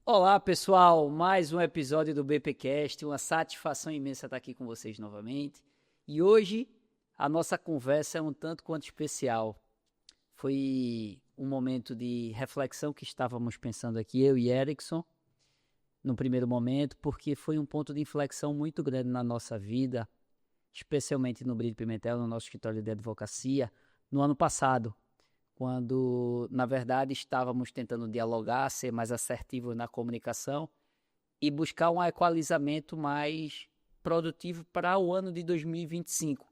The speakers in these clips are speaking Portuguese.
Olá, pessoal! Mais um episódio do BPcast. Uma satisfação imensa estar aqui com vocês novamente. E hoje a nossa conversa é um tanto quanto especial. Foi um momento de reflexão que estávamos pensando aqui, eu e Erickson, no primeiro momento, porque foi um ponto de inflexão muito grande na nossa vida, especialmente no Brito Pimentel, no nosso escritório de advocacia, no ano passado, quando, na verdade, estávamos tentando dialogar, ser mais assertivos na comunicação e buscar um equalizamento mais produtivo para o ano de 2025.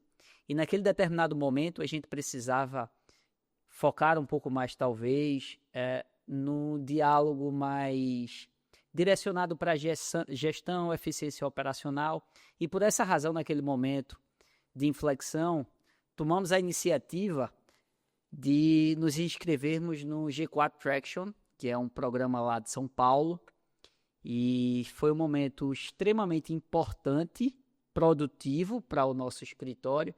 E naquele determinado momento a gente precisava focar um pouco mais, talvez, no diálogo mais direcionado para gestão, eficiência operacional. E por essa razão, naquele momento de inflexão, tomamos a iniciativa de nos inscrevermos no G4 Traction, que é um programa lá de São Paulo, e foi um momento extremamente importante, produtivo para o nosso escritório,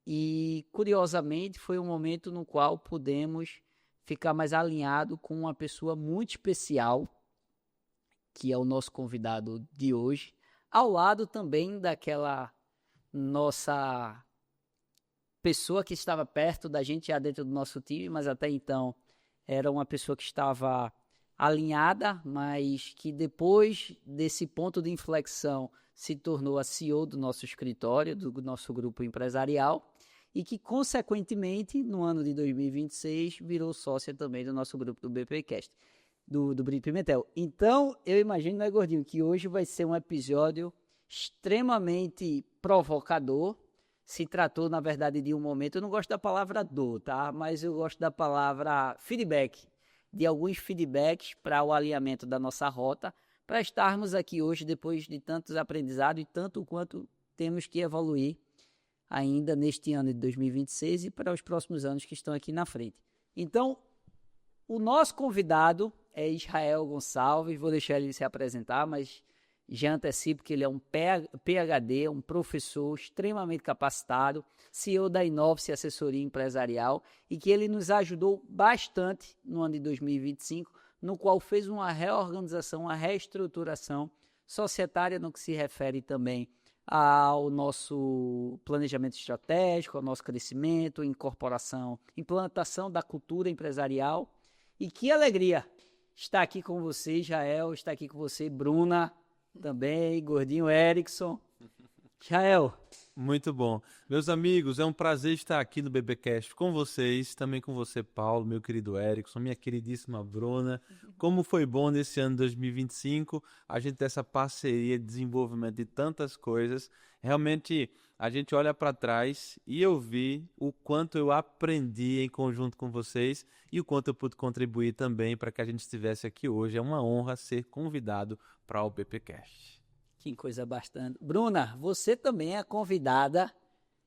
e curiosamente foi um momento no qual pudemos ficar mais alinhado com uma pessoa muito especial, que é o nosso convidado de hoje, ao lado também daquela nossa pessoa que estava perto da gente já dentro do nosso time, mas até então era uma pessoa que estava alinhada, mas que depois desse ponto de inflexão se tornou a CEO do nosso escritório, do nosso grupo empresarial, e que, consequentemente, no ano de 2026, virou sócia também do nosso grupo do BPcast, do Brito Pimentel. Então, eu imagino, né, Gordinho, que hoje vai ser um episódio extremamente provocador. Se tratou, na verdade, de um momento, eu não gosto da palavra dor, tá? Mas eu gosto da palavra feedback, de alguns feedbacks para o alinhamento da nossa rota, para estarmos aqui hoje, depois de tantos aprendizados e tanto quanto temos que evoluir ainda neste ano de 2026 e para os próximos anos que estão aqui na frente. Então, o nosso convidado é Israel Gonçalves, vou deixar ele se apresentar, mas já antecipo que ele é um PhD, um professor extremamente capacitado, CEO da Inovice Assessoria Empresarial, e que ele nos ajudou bastante no ano de 2025, no qual fez uma reorganização, uma reestruturação societária no que se refere também ao nosso planejamento estratégico, ao nosso crescimento, incorporação, implantação da cultura empresarial. E que alegria estar aqui com você, Israel, estar aqui com você, Bruna, também, Gordinho Erickson. Israel. Muito bom. Meus amigos, é um prazer estar aqui no BBcast com vocês, também com você, Paulo, meu querido Erickson, minha queridíssima Bruna. Como foi bom nesse ano 2025 a gente ter essa parceria de desenvolvimento de tantas coisas. Realmente, a gente olha para trás e eu vi o quanto eu aprendi em conjunto com vocês e o quanto eu pude contribuir também para que a gente estivesse aqui hoje. É uma honra ser convidado para o BBcast. Que coisa bastante. Bruna, você também é convidada,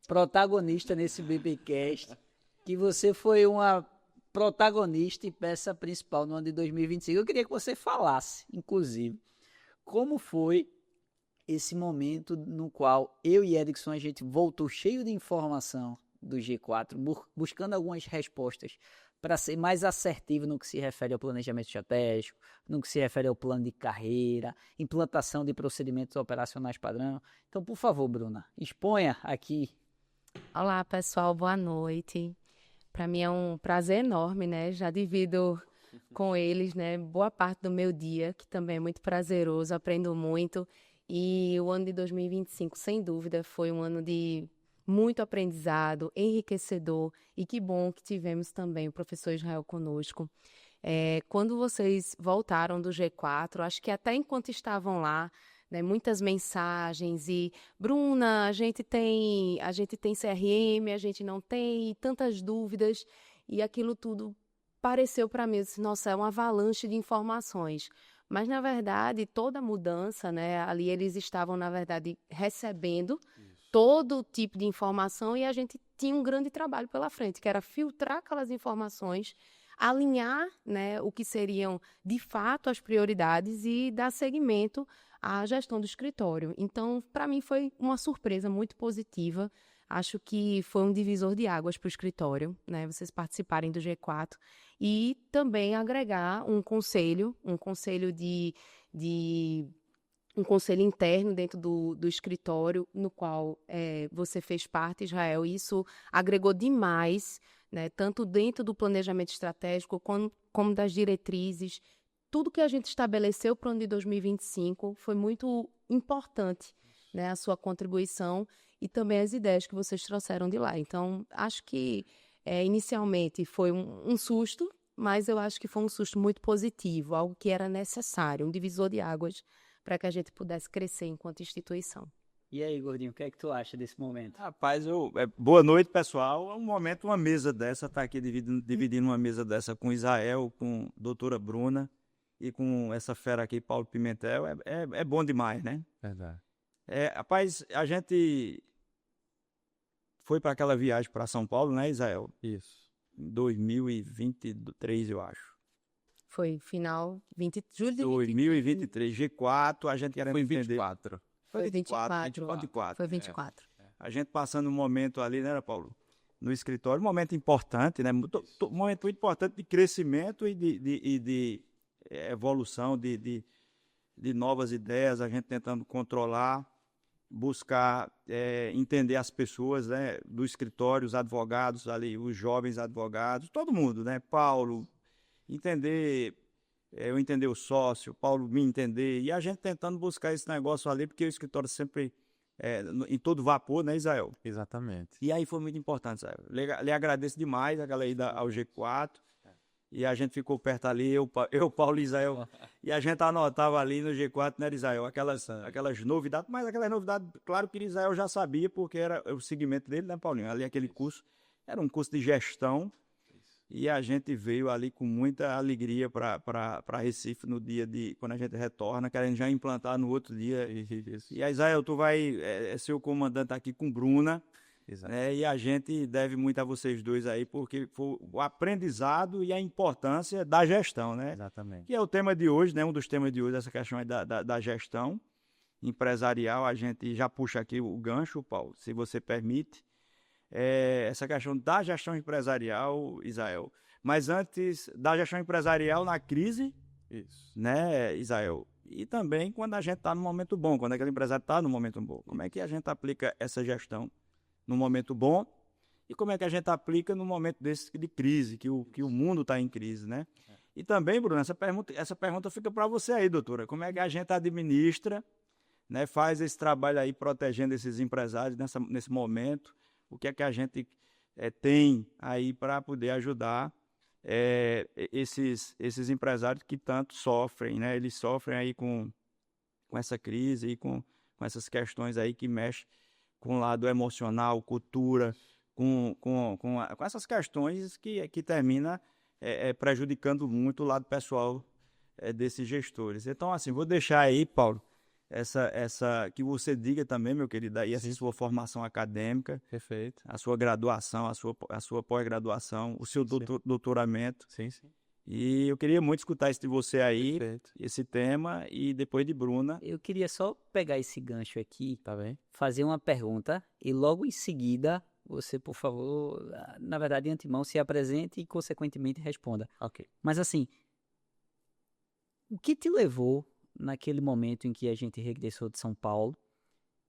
protagonista nesse BBcast, que você foi uma protagonista e peça principal no ano de 2025. Eu queria que você falasse, inclusive, como foi esse momento no qual eu e Erickson a gente voltou cheio de informação do G4, buscando algumas respostas para ser mais assertivo no que se refere ao planejamento estratégico, no que se refere ao plano de carreira, implantação de procedimentos operacionais padrão. Então, por favor, Bruna, exponha aqui. Olá, pessoal, boa noite. Para mim é um prazer enorme, né? Já divido com eles, né, boa parte do meu dia, que também é muito prazeroso, aprendo muito. E o ano de 2025, sem dúvida, foi um ano de muito aprendizado, enriquecedor, e que bom que tivemos também o professor Israel conosco. Quando vocês voltaram do G4, acho que até enquanto estavam lá, né, muitas mensagens e Bruna, a gente tem CRM, a gente não tem, e tantas dúvidas, e aquilo tudo pareceu para mim, nossa, é uma avalanche de informações. Mas, na verdade, toda mudança, né, ali eles estavam, na verdade, recebendo todo tipo de informação e a gente tinha um grande trabalho pela frente, que era filtrar aquelas informações, alinhar, né, o que seriam, de fato, as prioridades e dar seguimento à gestão do escritório. Então, para mim, foi uma surpresa muito positiva. Acho que foi um divisor de águas para o escritório, né? Vocês participarem do G4 e também agregar um conselho um conselho interno dentro do escritório, no qual você fez parte, Israel, e isso agregou demais, né, tanto dentro do planejamento estratégico como das diretrizes. Tudo que a gente estabeleceu para o ano de 2025 foi muito importante, né, a sua contribuição e também as ideias que vocês trouxeram de lá. Então, acho que inicialmente foi um susto, mas eu acho que foi um susto muito positivo, algo que era necessário, um divisor de águas para que a gente pudesse crescer enquanto instituição. E aí, Gordinho, o que é que tu acha desse momento? Rapaz, boa noite, pessoal. É um momento, uma mesa dessa, tá aqui dividindo uma mesa dessa com Israel, com a doutora Bruna e com essa fera aqui, Paulo Pimentel. É bom demais, né? Verdade. Rapaz, a gente foi para aquela viagem para São Paulo, né, Israel? Isso. Em 2023, eu acho. Foi final julho de 2023, G4, a gente querendo Foi entender. 24. Foi 24. 24. Foi 24. A gente passando um momento ali, né, Paulo? No escritório, um momento importante, né? Um momento muito importante de crescimento e de evolução, de novas ideias, a gente tentando controlar, buscar entender as pessoas, né, do escritório, os advogados ali, os jovens advogados, todo mundo, né? Paulo, eu entender o sócio, Paulo me entender, e a gente tentando buscar esse negócio ali, porque o escritório sempre em todo vapor, né, Israel? Exatamente. E aí foi muito importante, Israel. Lhe agradeço demais aquela ida ao G4, e a gente ficou perto ali, eu Paulo e Israel, e a gente anotava ali no G4, né, Israel, aquelas novidades, mas aquelas novidades, claro que Israel já sabia, porque era o segmento dele, né, Paulinho? Ali aquele curso, era um curso de gestão, e a gente veio ali com muita alegria para Recife no dia quando a gente retorna, querendo já implantar no outro dia. E aí, Israel, tu vai ser o comandante aqui com Bruna, né? E a gente deve muito a vocês dois aí, porque foi o aprendizado e a importância da gestão, né? Exatamente. Que é o tema de hoje, né? Um dos temas de hoje, essa questão aí da gestão empresarial. A gente já puxa aqui o gancho, Paulo, se você permite. Essa questão da gestão empresarial, Israel. Mas antes da gestão empresarial na crise, isso, né, Israel? E também quando a gente está no momento bom, quando aquele empresário está no momento bom. Como é que a gente aplica essa gestão no momento bom e como é que a gente aplica no momento desse de crise, que o mundo está em crise, né? E também, Bruno, essa pergunta fica para você aí, doutora. Como é que a gente administra, né, faz esse trabalho aí protegendo esses empresários nesse momento? O que é que a gente tem aí para poder ajudar esses empresários que tanto sofrem, né? Eles sofrem aí com essa crise e com essas questões aí que mexem com o lado emocional, cultura, com essas questões que termina prejudicando muito o lado pessoal desses gestores. Então, assim, vou deixar aí, Paulo, que você diga também, meu querido, aí essa sua formação acadêmica, perfeito, a sua graduação, a sua pós-graduação, o seu doutoramento. Sim, sim. E eu queria muito escutar isso de você aí, perfeito, esse tema, e depois de Bruna. Eu queria só pegar esse gancho aqui, tá bem? Fazer uma pergunta e logo em seguida você, por favor, na verdade, de antemão, se apresente e, consequentemente, responda. Ok. Mas, assim, o que te levou, naquele momento em que a gente regressou de São Paulo,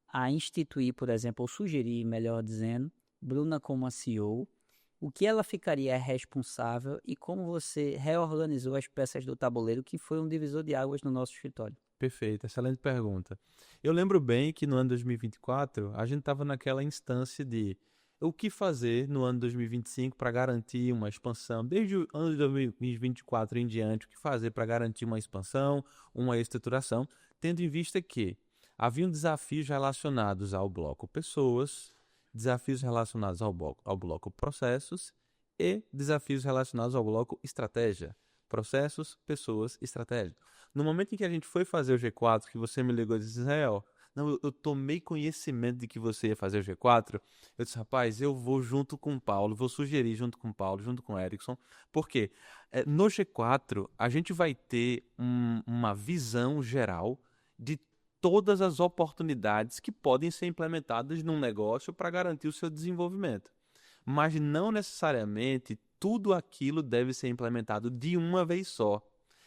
a instituir, por exemplo, ou sugerir, melhor dizendo, Bruna como a CEO, o que ela ficaria responsável e como você reorganizou as peças do tabuleiro, que foi um divisor de águas no nosso escritório? Perfeito, excelente pergunta. Eu lembro bem que no ano 2024, a gente estava naquela instância de o que fazer no ano 2025 para garantir uma expansão, desde o ano de 2024 em diante, o que fazer para garantir uma expansão, uma estruturação, tendo em vista que haviam desafios relacionados ao bloco pessoas, desafios relacionados ao bloco processos e desafios relacionados ao bloco estratégia. Processos, pessoas, estratégia. No momento em que a gente foi fazer o G4, que você me ligou e disse, Israel, não, eu tomei conhecimento de que você ia fazer o G4, eu disse, rapaz, eu vou junto com o Paulo, vou sugerir junto com o Paulo, junto com o Erickson, porque no G4 a gente vai ter uma visão geral de todas as oportunidades que podem ser implementadas num negócio para garantir o seu desenvolvimento. Mas não necessariamente tudo aquilo deve ser implementado de uma vez só.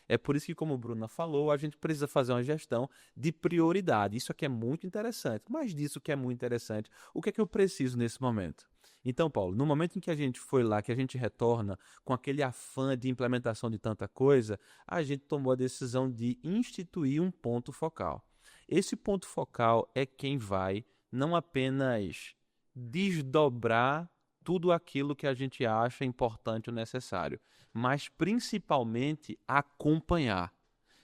É por isso que, como a Bruna falou, a gente precisa fazer uma gestão de prioridade. Isso aqui é muito interessante. Mas disso que é muito interessante, o que é que eu preciso nesse momento? Então, Paulo, no momento em que a gente foi lá, que a gente retorna com aquele afã de implementação de tanta coisa, a gente tomou a decisão de instituir um ponto focal. Esse ponto focal é quem vai não apenas desdobrar tudo aquilo que a gente acha importante ou necessário, mas principalmente acompanhar.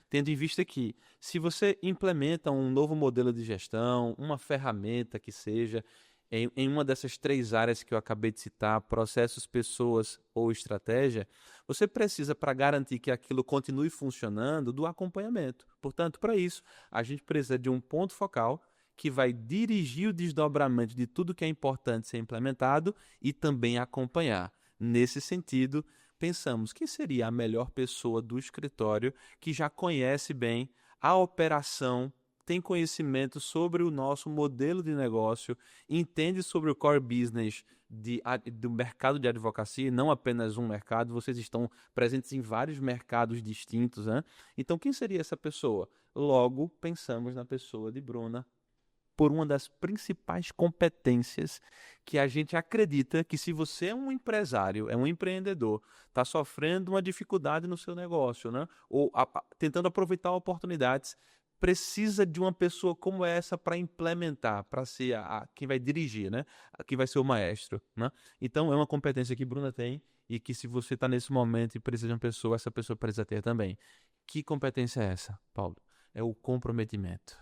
Tendo em vista que, se você implementa um novo modelo de gestão, uma ferramenta que seja, em uma dessas 3 áreas que eu acabei de citar, processos, pessoas ou estratégia, você precisa, para garantir que aquilo continue funcionando, do acompanhamento. Portanto, para isso, a gente precisa de um ponto focal que vai dirigir o desdobramento de tudo que é importante ser implementado e também acompanhar. Nesse sentido, pensamos que seria a melhor pessoa do escritório que já conhece bem a operação, tem conhecimento sobre o nosso modelo de negócio, entende sobre o core business do mercado de advocacia, não apenas um mercado, vocês estão presentes em vários mercados distintos, né? Então, quem seria essa pessoa? Logo, pensamos na pessoa de Bruna, por uma das principais competências que a gente acredita que, se você é um empresário, é um empreendedor, está sofrendo uma dificuldade no seu negócio, né? Ou tentando aproveitar oportunidades, precisa de uma pessoa como essa para implementar, para ser quem vai dirigir, né? Quem vai ser o maestro, né? Então, é uma competência que Bruna tem e que, se você está nesse momento e precisa de uma pessoa, essa pessoa precisa ter também. Que competência é essa, Paulo? É o comprometimento.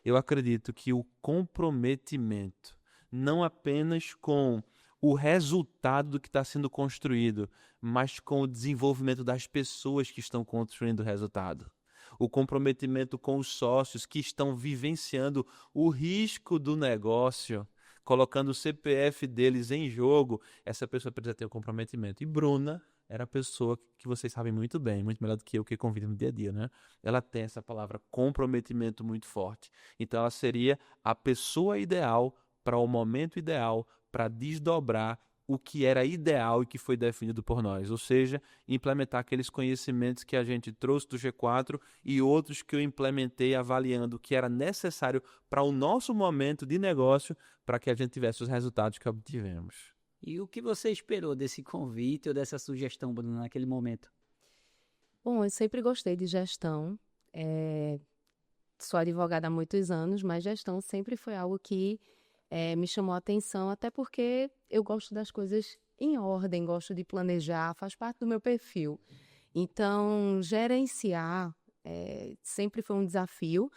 Eu acredito que o comprometimento, não apenas com o resultado do que está sendo construído, mas com o desenvolvimento das pessoas que estão construindo o resultado. O comprometimento com os sócios que estão vivenciando o risco do negócio, colocando o CPF deles em jogo, essa pessoa precisa ter o comprometimento. E Bruna era a pessoa que vocês sabem muito bem, muito melhor do que eu, que convido no dia a dia, né? Ela tem essa palavra comprometimento muito forte. Então, ela seria a pessoa ideal para o momento ideal para desdobrar o que era ideal e que foi definido por nós. Ou seja, implementar aqueles conhecimentos que a gente trouxe do G4 e outros que eu implementei avaliando o que era necessário para o nosso momento de negócio para que a gente tivesse os resultados que obtivemos. E o que você esperou desse convite ou dessa sugestão, Bruno, naquele momento? Bom, eu sempre gostei de gestão. Sou advogada há muitos anos, mas gestão sempre foi algo que me chamou a atenção, até porque eu gosto das coisas em ordem, gosto de planejar, faz parte do meu perfil. Então, gerenciar sempre foi um desafio,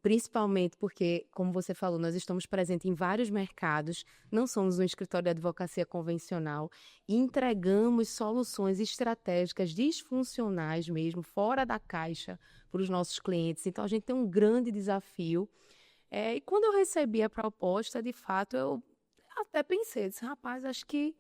principalmente porque, como você falou, nós estamos presentes em vários mercados, não somos um escritório de advocacia convencional, e entregamos soluções estratégicas disfuncionais mesmo, fora da caixa, para os nossos clientes. Então, a gente tem um grande desafio. E quando eu recebi a proposta, de fato, eu até pensei, disse, rapaz, acho que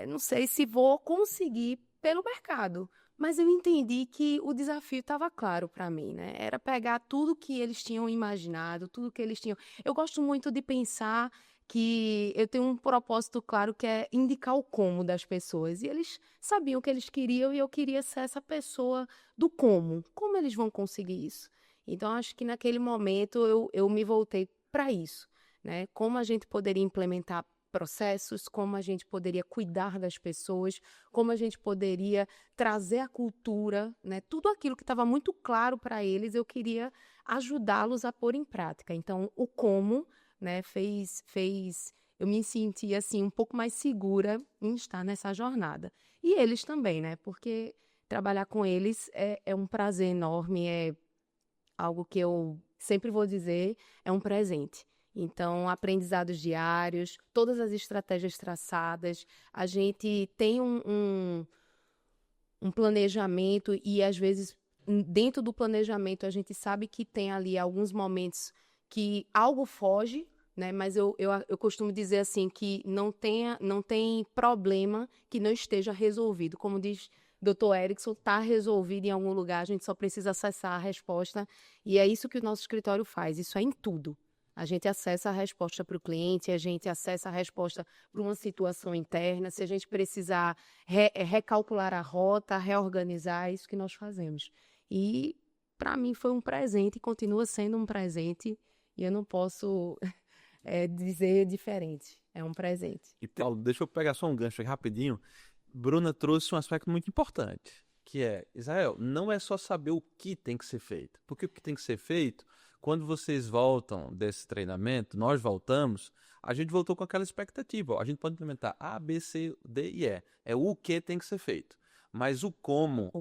não sei se vou conseguir pelo mercado. Mas eu entendi que o desafio estava claro para mim, né? Era pegar tudo que eles tinham imaginado, tudo que eles tinham... Eu gosto muito de pensar que eu tenho um propósito claro, que é indicar o como das pessoas. E eles sabiam o que eles queriam e eu queria ser essa pessoa do como. Como eles vão conseguir isso? Então, acho que naquele momento eu me voltei para isso, né? Como a gente poderia implementar processos, como a gente poderia cuidar das pessoas, como a gente poderia trazer a cultura, né? Tudo aquilo que estava muito claro para eles, eu queria ajudá-los a pôr em prática. Então, o como, né, fez eu me sentir assim um pouco mais segura em estar nessa jornada. E eles também, né? Porque trabalhar com eles é um prazer enorme, é algo que eu sempre vou dizer, é um presente. Então, aprendizados diários, todas as estratégias traçadas, a gente tem um planejamento e, às vezes, dentro do planejamento, a gente sabe que tem ali alguns momentos que algo foge, né? Mas eu costumo dizer assim, que não tem problema que não esteja resolvido. Como diz Dr. Erickson está resolvido em algum lugar, a gente só precisa acessar a resposta, e é isso que o nosso escritório faz, isso é em tudo. A gente acessa a resposta para o cliente, a gente acessa a resposta para uma situação interna, se a gente precisar recalcular a rota, reorganizar, é isso que nós fazemos. E, para mim, foi um presente, continua sendo um presente, e eu não posso dizer diferente, é um presente. E, Paulo, deixa eu pegar só um gancho aqui rapidinho. Bruna trouxe um aspecto muito importante, que é, Israel, não é só saber o que tem que ser feito, porque o que tem que ser feito, quando vocês voltam desse treinamento, nós voltamos, a gente voltou com aquela expectativa, ó, a gente pode implementar A, B, C, D e E, é o que tem que ser feito, mas o como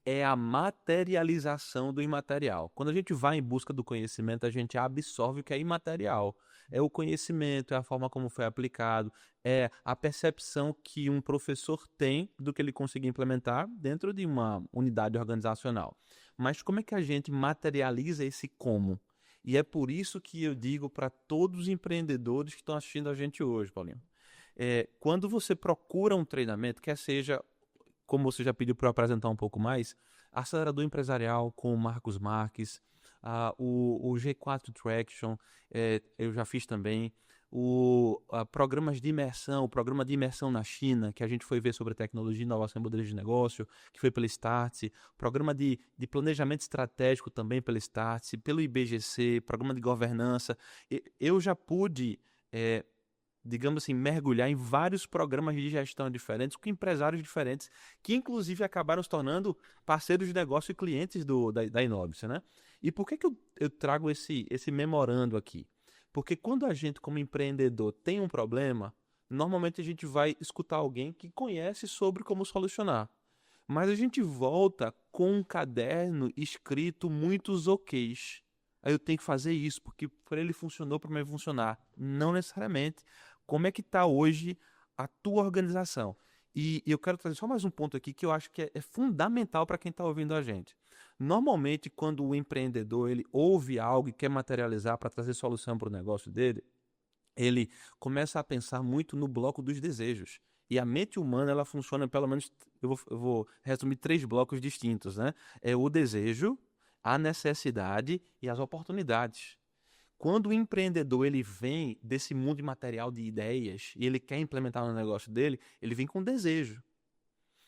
é a materialização do imaterial. Quando a gente vai em busca do conhecimento, a gente absorve o que é imaterial. É o conhecimento, é a forma como foi aplicado, é a percepção que um professor tem do que ele conseguiu implementar dentro de uma unidade organizacional. Mas como é que a gente materializa esse como? E é por isso que eu digo para todos os empreendedores que estão assistindo a gente hoje, Paulinho. Quando você procura um treinamento, quer seja, como você já pediu para eu apresentar um pouco mais, Acelerador Empresarial com o Marcos Marques, o G4 Traction, eu já fiz também, programas de imersão, o programa de imersão na China, que a gente foi ver sobre tecnologia, inovação e modelo de negócio, que foi pela Startse, programa de planejamento estratégico também pela Startse, pelo IBGC, programa de governança. Eu já pude, digamos assim, mergulhar em vários programas de gestão diferentes, com empresários diferentes, que inclusive acabaram se tornando parceiros de negócio e clientes da Inobis, né? E por que eu trago esse memorando aqui? Porque quando a gente, como empreendedor, tem um problema, normalmente a gente vai escutar alguém que conhece sobre como solucionar. Mas a gente volta com um caderno escrito muitos ok's. Aí eu tenho que fazer isso, porque para ele funcionou, para mim funcionar. Não necessariamente. Como é que está hoje a tua organização? E eu quero trazer só mais um ponto aqui que eu acho que é fundamental para quem está ouvindo a gente. Normalmente, quando o empreendedor ele ouve algo e quer materializar para trazer solução para o negócio dele, ele começa a pensar muito no bloco dos desejos. E a mente humana, ela funciona pelo menos, eu vou resumir 3 blocos distintos, né? É o desejo, a necessidade e as oportunidades. Quando o empreendedor ele vem desse mundo imaterial de ideias e ele quer implementar no negócio dele, ele vem com desejo.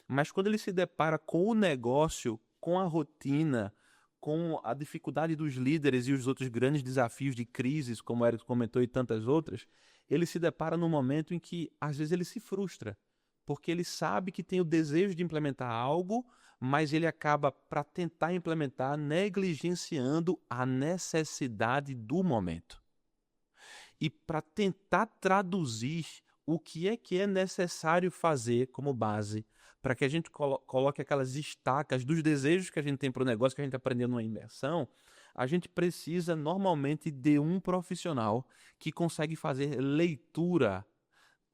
Mas quando ele se depara com o negócio, com a rotina, com a dificuldade dos líderes e os outros grandes desafios de crises, como o Eric comentou e tantas outras, ele se depara num momento em que, às vezes, ele se frustra, porque ele sabe que tem o desejo de implementar algo, mas ele acaba, para tentar implementar, negligenciando a necessidade do momento. E para tentar traduzir o que é necessário fazer como base, para que a gente coloque aquelas estacas dos desejos que a gente tem para o negócio, que a gente aprendeu numa imersão, a gente precisa normalmente de um profissional que consegue fazer leitura.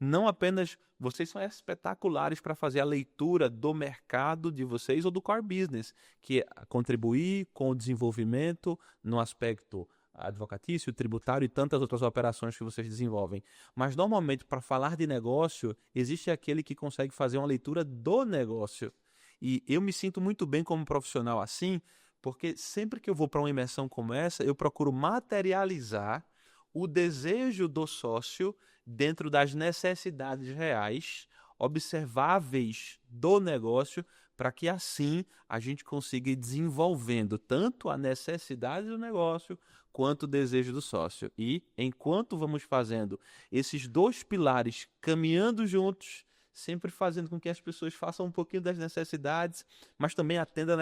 Não apenas vocês são espetaculares para fazer a leitura do mercado de vocês ou do core business, que é contribuir com o desenvolvimento no aspecto advocatício, tributário e tantas outras operações que vocês desenvolvem. Mas, normalmente, para falar de negócio, existe aquele que consegue fazer uma leitura do negócio. E eu me sinto muito bem como profissional assim, porque sempre que eu vou para uma imersão como essa, eu procuro materializar o desejo do sócio dentro das necessidades reais, observáveis do negócio, para que assim a gente consiga ir desenvolvendo tanto a necessidade do negócio quanto o desejo do sócio. E enquanto vamos fazendo esses 2 pilares caminhando juntos, sempre fazendo com que as pessoas façam um pouquinho das necessidades, mas também atendam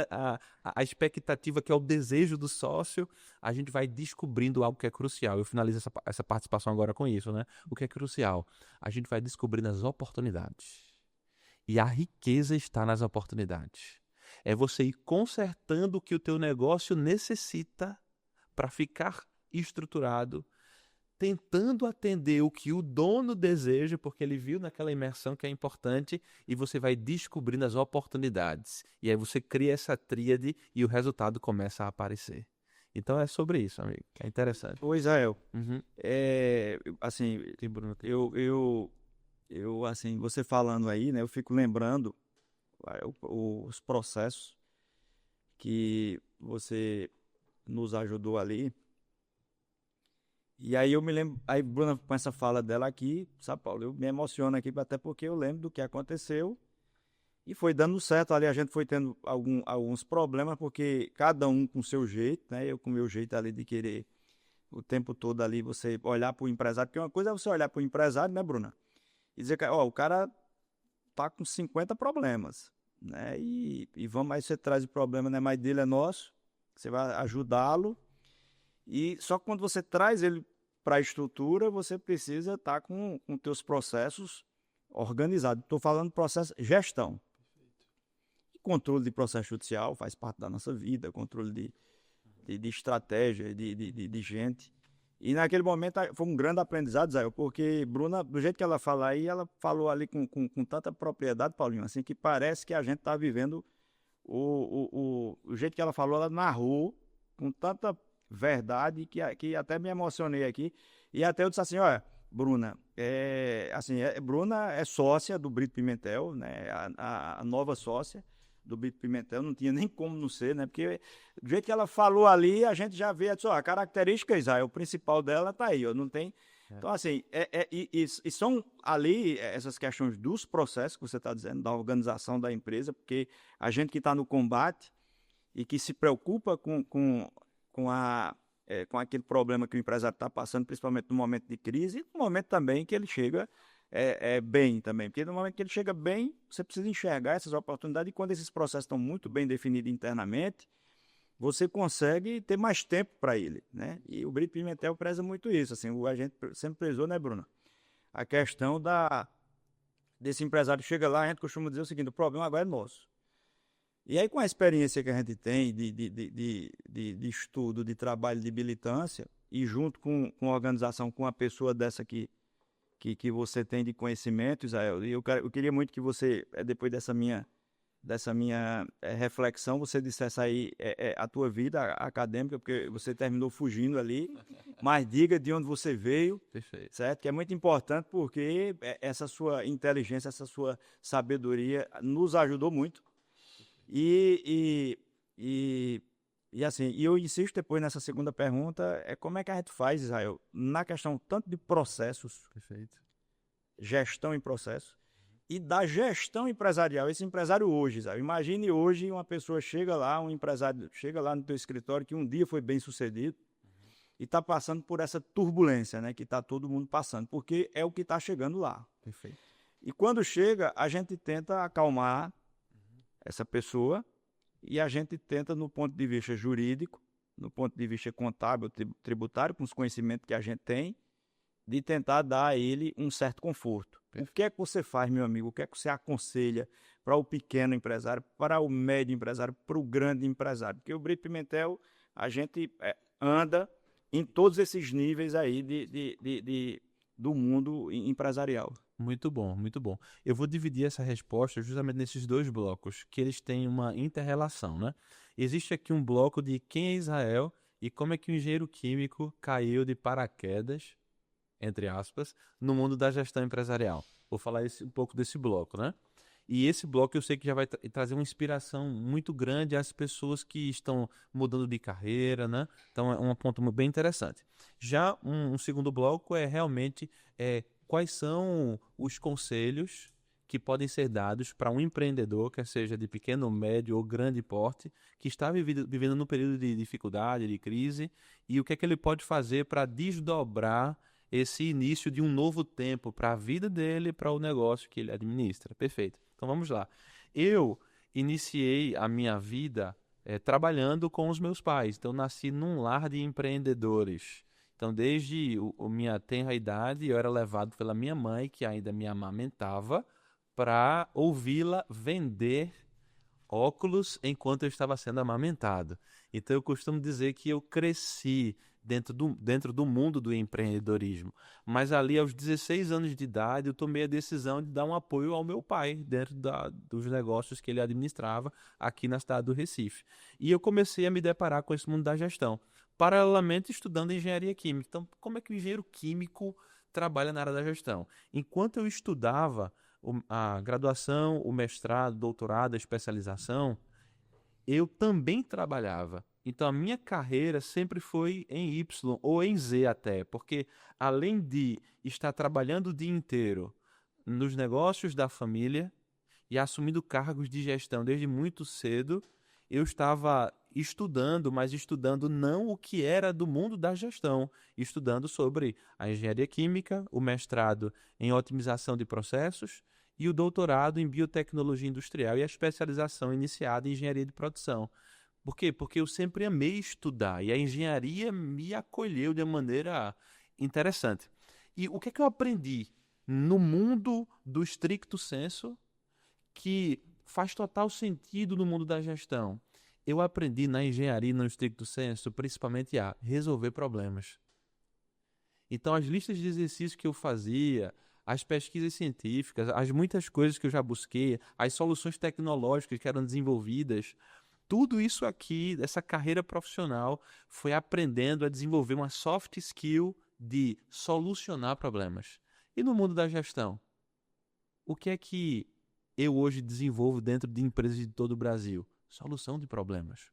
a expectativa que é o desejo do sócio, a gente vai descobrindo algo que é crucial. Eu finalizo essa participação agora com isso, né? O que é crucial? A gente vai descobrindo as oportunidades. E a riqueza está nas oportunidades. É você ir consertando o que o teu negócio necessita para ficar estruturado, tentando atender o que o dono deseja, porque ele viu naquela imersão que é importante, e você vai descobrindo as oportunidades. E aí você cria essa tríade e o resultado começa a aparecer. Então é sobre isso, amigo. É interessante. Ô, Israel, Uhum. assim, Tem Bruno aqui. assim, você falando aí, né, eu fico lembrando os processos que você nos ajudou ali. E aí eu me lembro, aí Bruna, com essa fala dela aqui, sabe, Paulo, eu me emociono aqui, até porque eu lembro do que aconteceu e foi dando certo ali, a gente foi tendo alguns problemas, porque cada um com o seu jeito, né, eu com o meu jeito ali de querer o tempo todo ali, você olhar para o empresário, porque uma coisa é você olhar para o empresário, né, Bruna, e dizer que, ó, o cara tá com 50 problemas, né, e vamos, aí você traz o problema, né, mas dele é nosso, você vai ajudá-lo. E só que quando você traz ele para a estrutura, você precisa estar com teus processos organizados. Estou falando processo gestão. E controle de processo judicial faz parte da nossa vida, controle de estratégia, de gente. E naquele momento foi um grande aprendizado, Zé, porque Bruna, do jeito que ela fala aí, ela falou ali com tanta propriedade, Paulinho, assim, que parece que a gente está vivendo o jeito que ela falou, ela narrou com tanta verdade que até me emocionei aqui. E até eu disse assim, olha, Bruna, Bruna é sócia do Brito Pimentel, né? A nova sócia do Brito Pimentel, não tinha nem como não ser, né? Porque do jeito que ela falou ali, a gente já vê a característica, Isaías, o principal dela tá aí, ó, não tem. Então, assim, e são ali essas questões dos processos que você está dizendo, da organização da empresa, porque a gente que está no combate e que se preocupa com aquele problema que o empresário está passando, principalmente no momento de crise, e no momento também que ele chega bem também. Porque no momento que ele chega bem, você precisa enxergar essas oportunidades, e quando esses processos estão muito bem definidos internamente, você consegue ter mais tempo para ele, né? E o Brito Pimentel preza muito isso, assim, a gente sempre prezou, né, Bruna? A questão desse empresário que chega lá, a gente costuma dizer o seguinte, o problema agora é nosso. E aí, com a experiência que a gente tem de estudo, de trabalho, de militância, e junto com a organização, com uma pessoa dessa que você tem de conhecimento, Israel, e eu queria muito que você, depois dessa minha reflexão, você dissesse aí a tua vida acadêmica, porque você terminou fugindo ali, mas diga de onde você veio. Perfeito. Certo? Que é muito importante, porque essa sua inteligência, essa sua sabedoria nos ajudou muito. E assim, eu insisto depois nessa segunda pergunta, como é que a gente faz, Israel, na questão tanto de processos, Perfeito. gestão em processos, e da gestão empresarial. Esse empresário hoje, Israel, imagine hoje uma pessoa chega lá, um empresário chega lá no teu escritório que um dia foi bem sucedido e está passando por essa turbulência, né, que está todo mundo passando, porque é o que está chegando lá. Perfeito. E quando chega, a gente tenta acalmar essa pessoa, e a gente tenta, no ponto de vista jurídico, no ponto de vista contábil, tributário, com os conhecimentos que a gente tem, de tentar dar a ele um certo conforto. O que é que você faz, meu amigo? O que é que você aconselha para o pequeno empresário, para o médio empresário, para o grande empresário? Porque o Brito Pimentel, a gente anda em todos esses níveis aí do mundo empresarial. Muito bom, muito bom. Eu vou dividir essa resposta justamente nesses dois blocos, que eles têm uma inter-relação, né? Existe aqui um bloco de quem é Israel e como é que o engenheiro químico caiu de paraquedas, entre aspas, no mundo da gestão empresarial. Vou falar um pouco desse bloco, né? E esse bloco eu sei que já vai trazer uma inspiração muito grande às pessoas que estão mudando de carreira, né? Então é um ponto bem interessante. Já um segundo bloco é realmente quais são os conselhos que podem ser dados para um empreendedor, quer seja de pequeno, médio ou grande porte, que está vivendo num período de dificuldade, de crise, e o que é que ele pode fazer para desdobrar esse início de um novo tempo para a vida dele, para o negócio que ele administra. Perfeito. Então vamos lá. Eu iniciei a minha vida trabalhando com os meus pais. Então nasci num lar de empreendedores. Então desde a minha tenra idade eu era levado pela minha mãe, que ainda me amamentava, para ouvi-la vender óculos enquanto eu estava sendo amamentado. Então eu costumo dizer que eu cresci dentro do mundo do empreendedorismo. Mas ali, aos 16 anos de idade, eu tomei a decisão de dar um apoio ao meu pai dentro dos negócios que ele administrava aqui na cidade do Recife. E eu comecei a me deparar com esse mundo da gestão, paralelamente estudando engenharia química. Então, como é que o engenheiro químico trabalha na área da gestão? Enquanto eu estudava, a graduação, o mestrado, o doutorado, a especialização, eu também trabalhava. Então, a minha carreira sempre foi em Y ou em Z até, porque além de estar trabalhando o dia inteiro nos negócios da família e assumindo cargos de gestão desde muito cedo, eu estava estudando, mas estudando não o que era do mundo da gestão, estudando sobre a engenharia química, o mestrado em otimização de processos e o doutorado em biotecnologia industrial e a especialização iniciada em engenharia de produção. Por quê? Porque eu sempre amei estudar e a engenharia me acolheu de uma maneira interessante. E o que é que eu aprendi no mundo do stricto sensu que faz total sentido no mundo da gestão? Eu aprendi na engenharia, no stricto sensu, principalmente a resolver problemas. Então, as listas de exercícios que eu fazia, as pesquisas científicas, as muitas coisas que eu já busquei, as soluções tecnológicas que eram desenvolvidas, tudo isso aqui, essa carreira profissional, foi aprendendo a desenvolver uma soft skill de solucionar problemas. E no mundo da gestão? O que é que eu hoje desenvolvo dentro de empresas de todo o Brasil? Solução de problemas.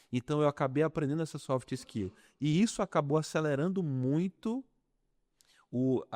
Então eu acabei aprendendo essa soft skill. E isso acabou acelerando muito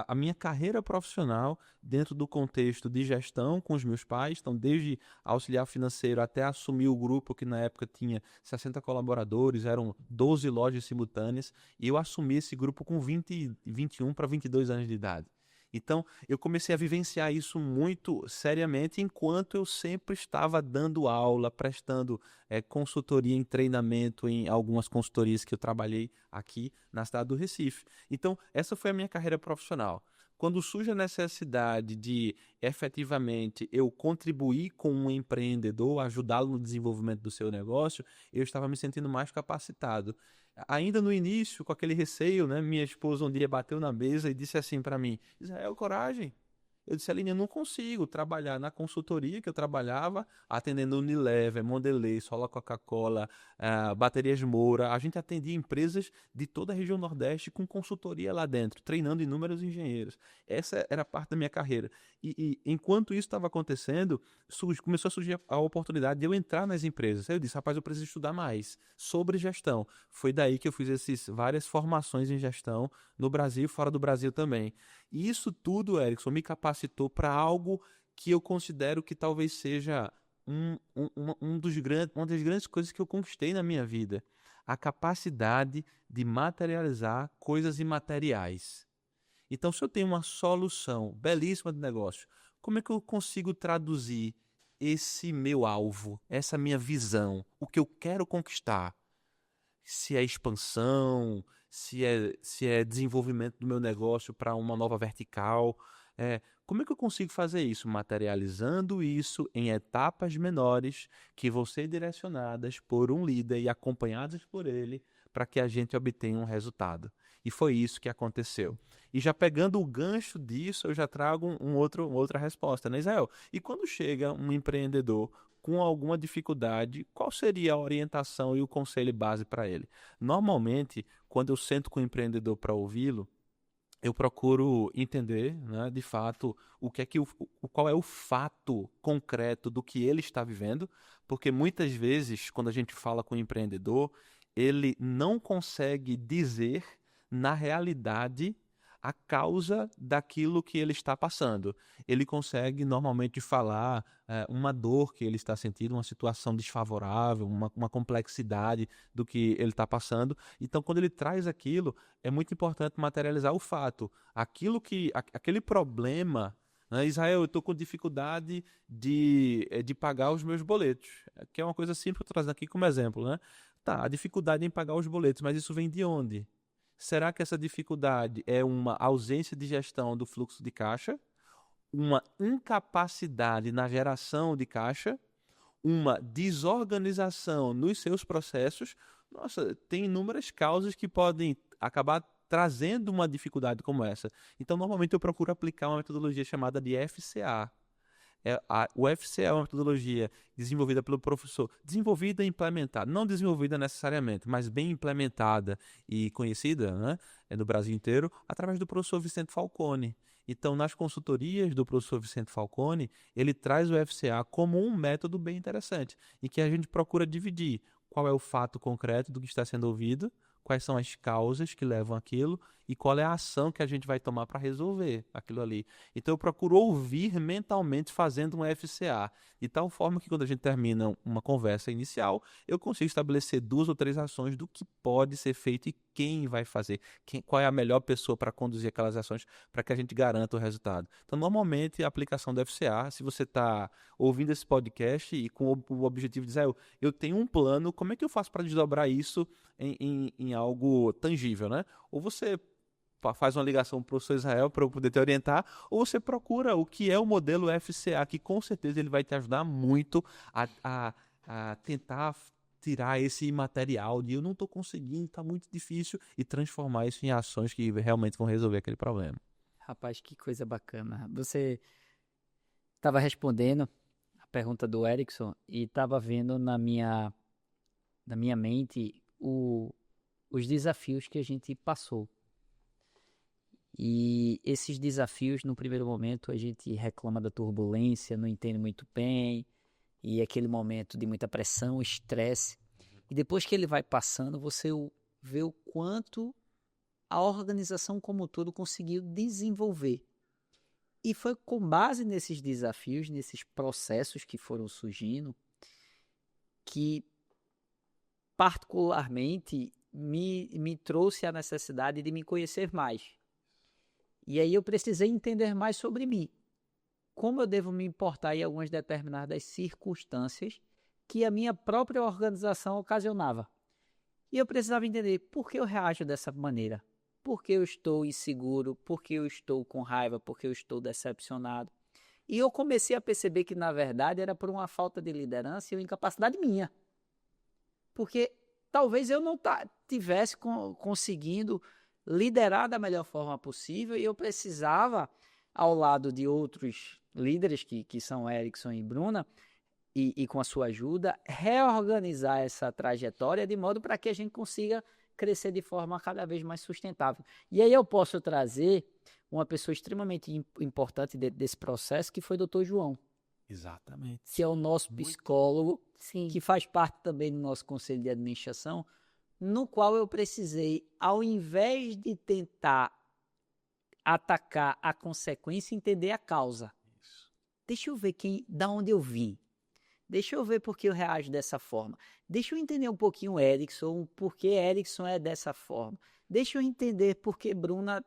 a minha carreira profissional dentro do contexto de gestão com os meus pais. Então, desde auxiliar financeiro até assumir o grupo, que na época tinha 60 colaboradores, eram 12 lojas simultâneas, e eu assumi esse grupo com 21 para 22 anos de idade. Então, eu comecei a vivenciar isso muito seriamente, enquanto eu sempre estava dando aula, prestando consultoria em treinamento em algumas consultorias que eu trabalhei aqui na cidade do Recife. Então, essa foi a minha carreira profissional. Quando surge a necessidade de, efetivamente, eu contribuir com um empreendedor, ajudá-lo no desenvolvimento do seu negócio, eu estava me sentindo mais capacitado. Ainda no início, com aquele receio, né, minha esposa um dia bateu na mesa e disse assim para mim: Israel, coragem. Eu disse: Aline, eu não consigo trabalhar na consultoria que eu trabalhava, atendendo Unilever, Mondelez, Sola Coca-Cola, Baterias Moura. A gente atendia empresas de toda a região Nordeste com consultoria lá dentro, treinando inúmeros engenheiros. Essa era parte da minha carreira. E enquanto isso estava acontecendo, começou a surgir a oportunidade de eu entrar nas empresas. Aí eu disse: rapaz, eu preciso estudar mais sobre gestão. Foi daí que eu fiz várias formações em gestão no Brasil e fora do Brasil também. E isso tudo, Erickson, me capacitou para algo que eu considero que talvez seja uma das grandes coisas que eu conquistei na minha vida. A capacidade de materializar coisas imateriais. Então, se eu tenho uma solução belíssima de negócio, como é que eu consigo traduzir esse meu alvo, essa minha visão, o que eu quero conquistar? Se é expansão, se é desenvolvimento do meu negócio para uma nova vertical. Como é que eu consigo fazer isso? Materializando isso em etapas menores que vão ser direcionadas por um líder e acompanhadas por ele para que a gente obtenha um resultado. E foi isso que aconteceu. E já pegando o gancho disso, eu já trago uma outra resposta, né, Israel? E quando chega um empreendedor com alguma dificuldade, qual seria a orientação e o conselho base para ele? Normalmente, quando eu sento com o empreendedor para ouvi-lo, eu procuro entender, né, de fato, qual é o fato concreto do que ele está vivendo, porque muitas vezes, quando a gente fala com o empreendedor, ele não consegue dizer, na realidade, a causa daquilo que ele está passando. Ele consegue normalmente falar uma dor que ele está sentindo, uma situação desfavorável, uma complexidade do que ele está passando. Então, quando ele traz aquilo, é muito importante materializar o fato. Aquele problema, né? Israel, eu estou com dificuldade de pagar os meus boletos, que é uma coisa simples que eu estou trazendo aqui como exemplo, né? Tá, a dificuldade em pagar os boletos, mas isso vem de onde? Será que essa dificuldade é uma ausência de gestão do fluxo de caixa, uma incapacidade na geração de caixa, uma desorganização nos seus processos? Nossa, tem inúmeras causas que podem acabar trazendo uma dificuldade como essa. Então, normalmente eu procuro aplicar uma metodologia chamada de FCA. O FCA é uma metodologia desenvolvida pelo professor, desenvolvida e implementada, não desenvolvida necessariamente, mas bem implementada e conhecida, né, no Brasil inteiro, através do professor Vicente Falcone. Então, nas consultorias do professor Vicente Falcone, ele traz o FCA como um método bem interessante, em que a gente procura dividir qual é o fato concreto do que está sendo ouvido, quais são as causas que levam aquilo e qual é a ação que a gente vai tomar para resolver aquilo ali. Então eu procuro ouvir mentalmente fazendo um FCA, de tal forma que quando a gente termina uma conversa inicial, eu consigo estabelecer 2 ou 3 ações do que pode ser feito e quem vai fazer, qual é a melhor pessoa para conduzir aquelas ações para que a gente garanta o resultado. Então normalmente a aplicação do FCA, se você está ouvindo esse podcast e com o objetivo de dizer, eu tenho um plano, como é que eu faço para desdobrar isso em algo tangível, né? Ou você faz uma ligação para o professor Israel para eu poder te orientar, ou você procura o que é o modelo FCA, que com certeza ele vai te ajudar muito a tentar tirar esse material de eu não estou conseguindo, está muito difícil, e transformar isso em ações que realmente vão resolver aquele problema. Rapaz, que coisa bacana. Você estava respondendo a pergunta do Erickson e estava vendo na minha mente os desafios que a gente passou. E esses desafios, no primeiro momento, a gente reclama da turbulência, não entende muito bem, e aquele momento de muita pressão, estresse. E depois que ele vai passando, você vê o quanto a organização como um todo conseguiu desenvolver. E foi com base nesses desafios, nesses processos que foram surgindo, que particularmente me trouxe a necessidade de me conhecer mais. E aí eu precisei entender mais sobre mim. Como eu devo me importar em algumas determinadas circunstâncias que a minha própria organização ocasionava. E eu precisava entender por que eu reajo dessa maneira. Por que eu estou inseguro, por que eu estou com raiva, por que eu estou decepcionado. E eu comecei a perceber que, na verdade, era por uma falta de liderança e uma incapacidade minha. Porque talvez eu não tivesse conseguindo liderar da melhor forma possível e eu precisava, ao lado de outros líderes, que são Erickson e Bruna, e com a sua ajuda, reorganizar essa trajetória de modo para que a gente consiga crescer de forma cada vez mais sustentável. E aí eu posso trazer uma pessoa extremamente importante desse processo, que foi o Dr. João. Exatamente. Que é o nosso psicólogo, Sim. que faz parte também do nosso conselho de administração, no qual eu precisei, ao invés de tentar atacar a consequência, entender a causa. Isso. Deixa eu ver da onde eu vim. Deixa eu ver por que eu reajo dessa forma. Deixa eu entender um pouquinho o Erickson, por que Erickson é dessa forma. Deixa eu entender por que Bruna,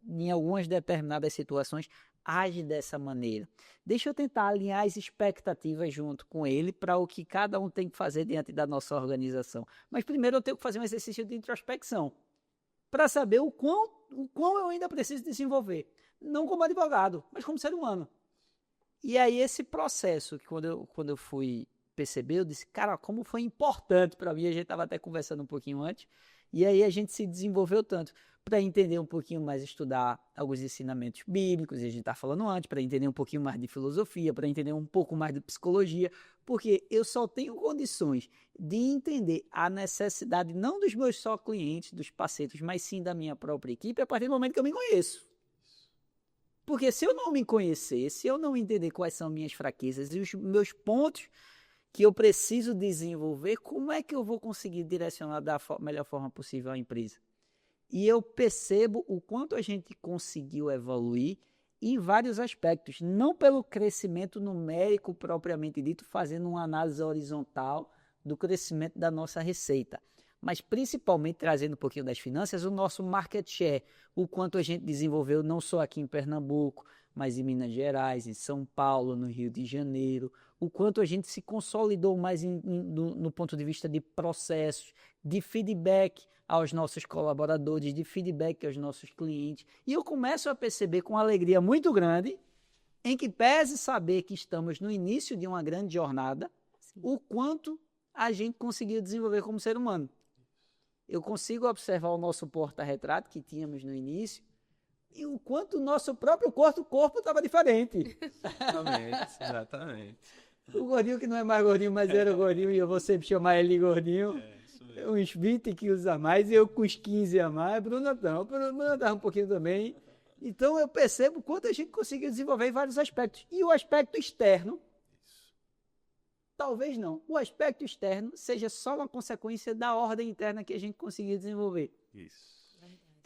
em algumas determinadas situações, age dessa maneira. Deixa eu tentar alinhar as expectativas junto com ele para o que cada um tem que fazer diante da nossa organização. Mas primeiro eu tenho que fazer um exercício de introspecção para saber o quão eu ainda preciso desenvolver. Não como advogado, mas como ser humano. E aí esse processo, que quando eu fui perceber, eu disse, cara, como foi importante para mim, a gente estava até conversando um pouquinho antes, e aí a gente se desenvolveu tanto para entender um pouquinho mais, estudar alguns ensinamentos bíblicos, e a gente está falando antes, para entender um pouquinho mais de filosofia, para entender um pouco mais de psicologia, porque eu só tenho condições de entender a necessidade não dos meus só clientes, dos parceiros, mas sim da minha própria equipe, a partir do momento que eu me conheço. Porque se eu não me conhecer, se eu não entender quais são minhas fraquezas e os meus pontos que eu preciso desenvolver, como é que eu vou conseguir direcionar da melhor forma possível a empresa? E eu percebo o quanto a gente conseguiu evoluir em vários aspectos, não pelo crescimento numérico propriamente dito, fazendo uma análise horizontal do crescimento da nossa receita, mas principalmente trazendo um pouquinho das finanças, o nosso market share, o quanto a gente desenvolveu não só aqui em Pernambuco, mas em Minas Gerais, em São Paulo, no Rio de Janeiro, o quanto a gente se consolidou mais no ponto de vista de processos, de feedback aos nossos colaboradores, de feedback aos nossos clientes. E eu começo a perceber com alegria muito grande, em que pese saber que estamos no início de uma grande jornada, sim, o quanto a gente conseguiu desenvolver como ser humano. Eu consigo observar o nosso porta-retrato que tínhamos no início e o quanto o nosso próprio corpo estava diferente. Exatamente. O gordinho que não é mais gordinho, mas era gordinho, e eu vou sempre chamar ele de gordinho. Isso mesmo. Uns 20 quilos a mais, e eu com uns 15 a mais. Bruna estava um pouquinho também. Então eu percebo quanto a gente conseguiu desenvolver em vários aspectos. E o aspecto externo, talvez não. O aspecto externo seja só uma consequência da ordem interna que a gente conseguiu desenvolver. Isso.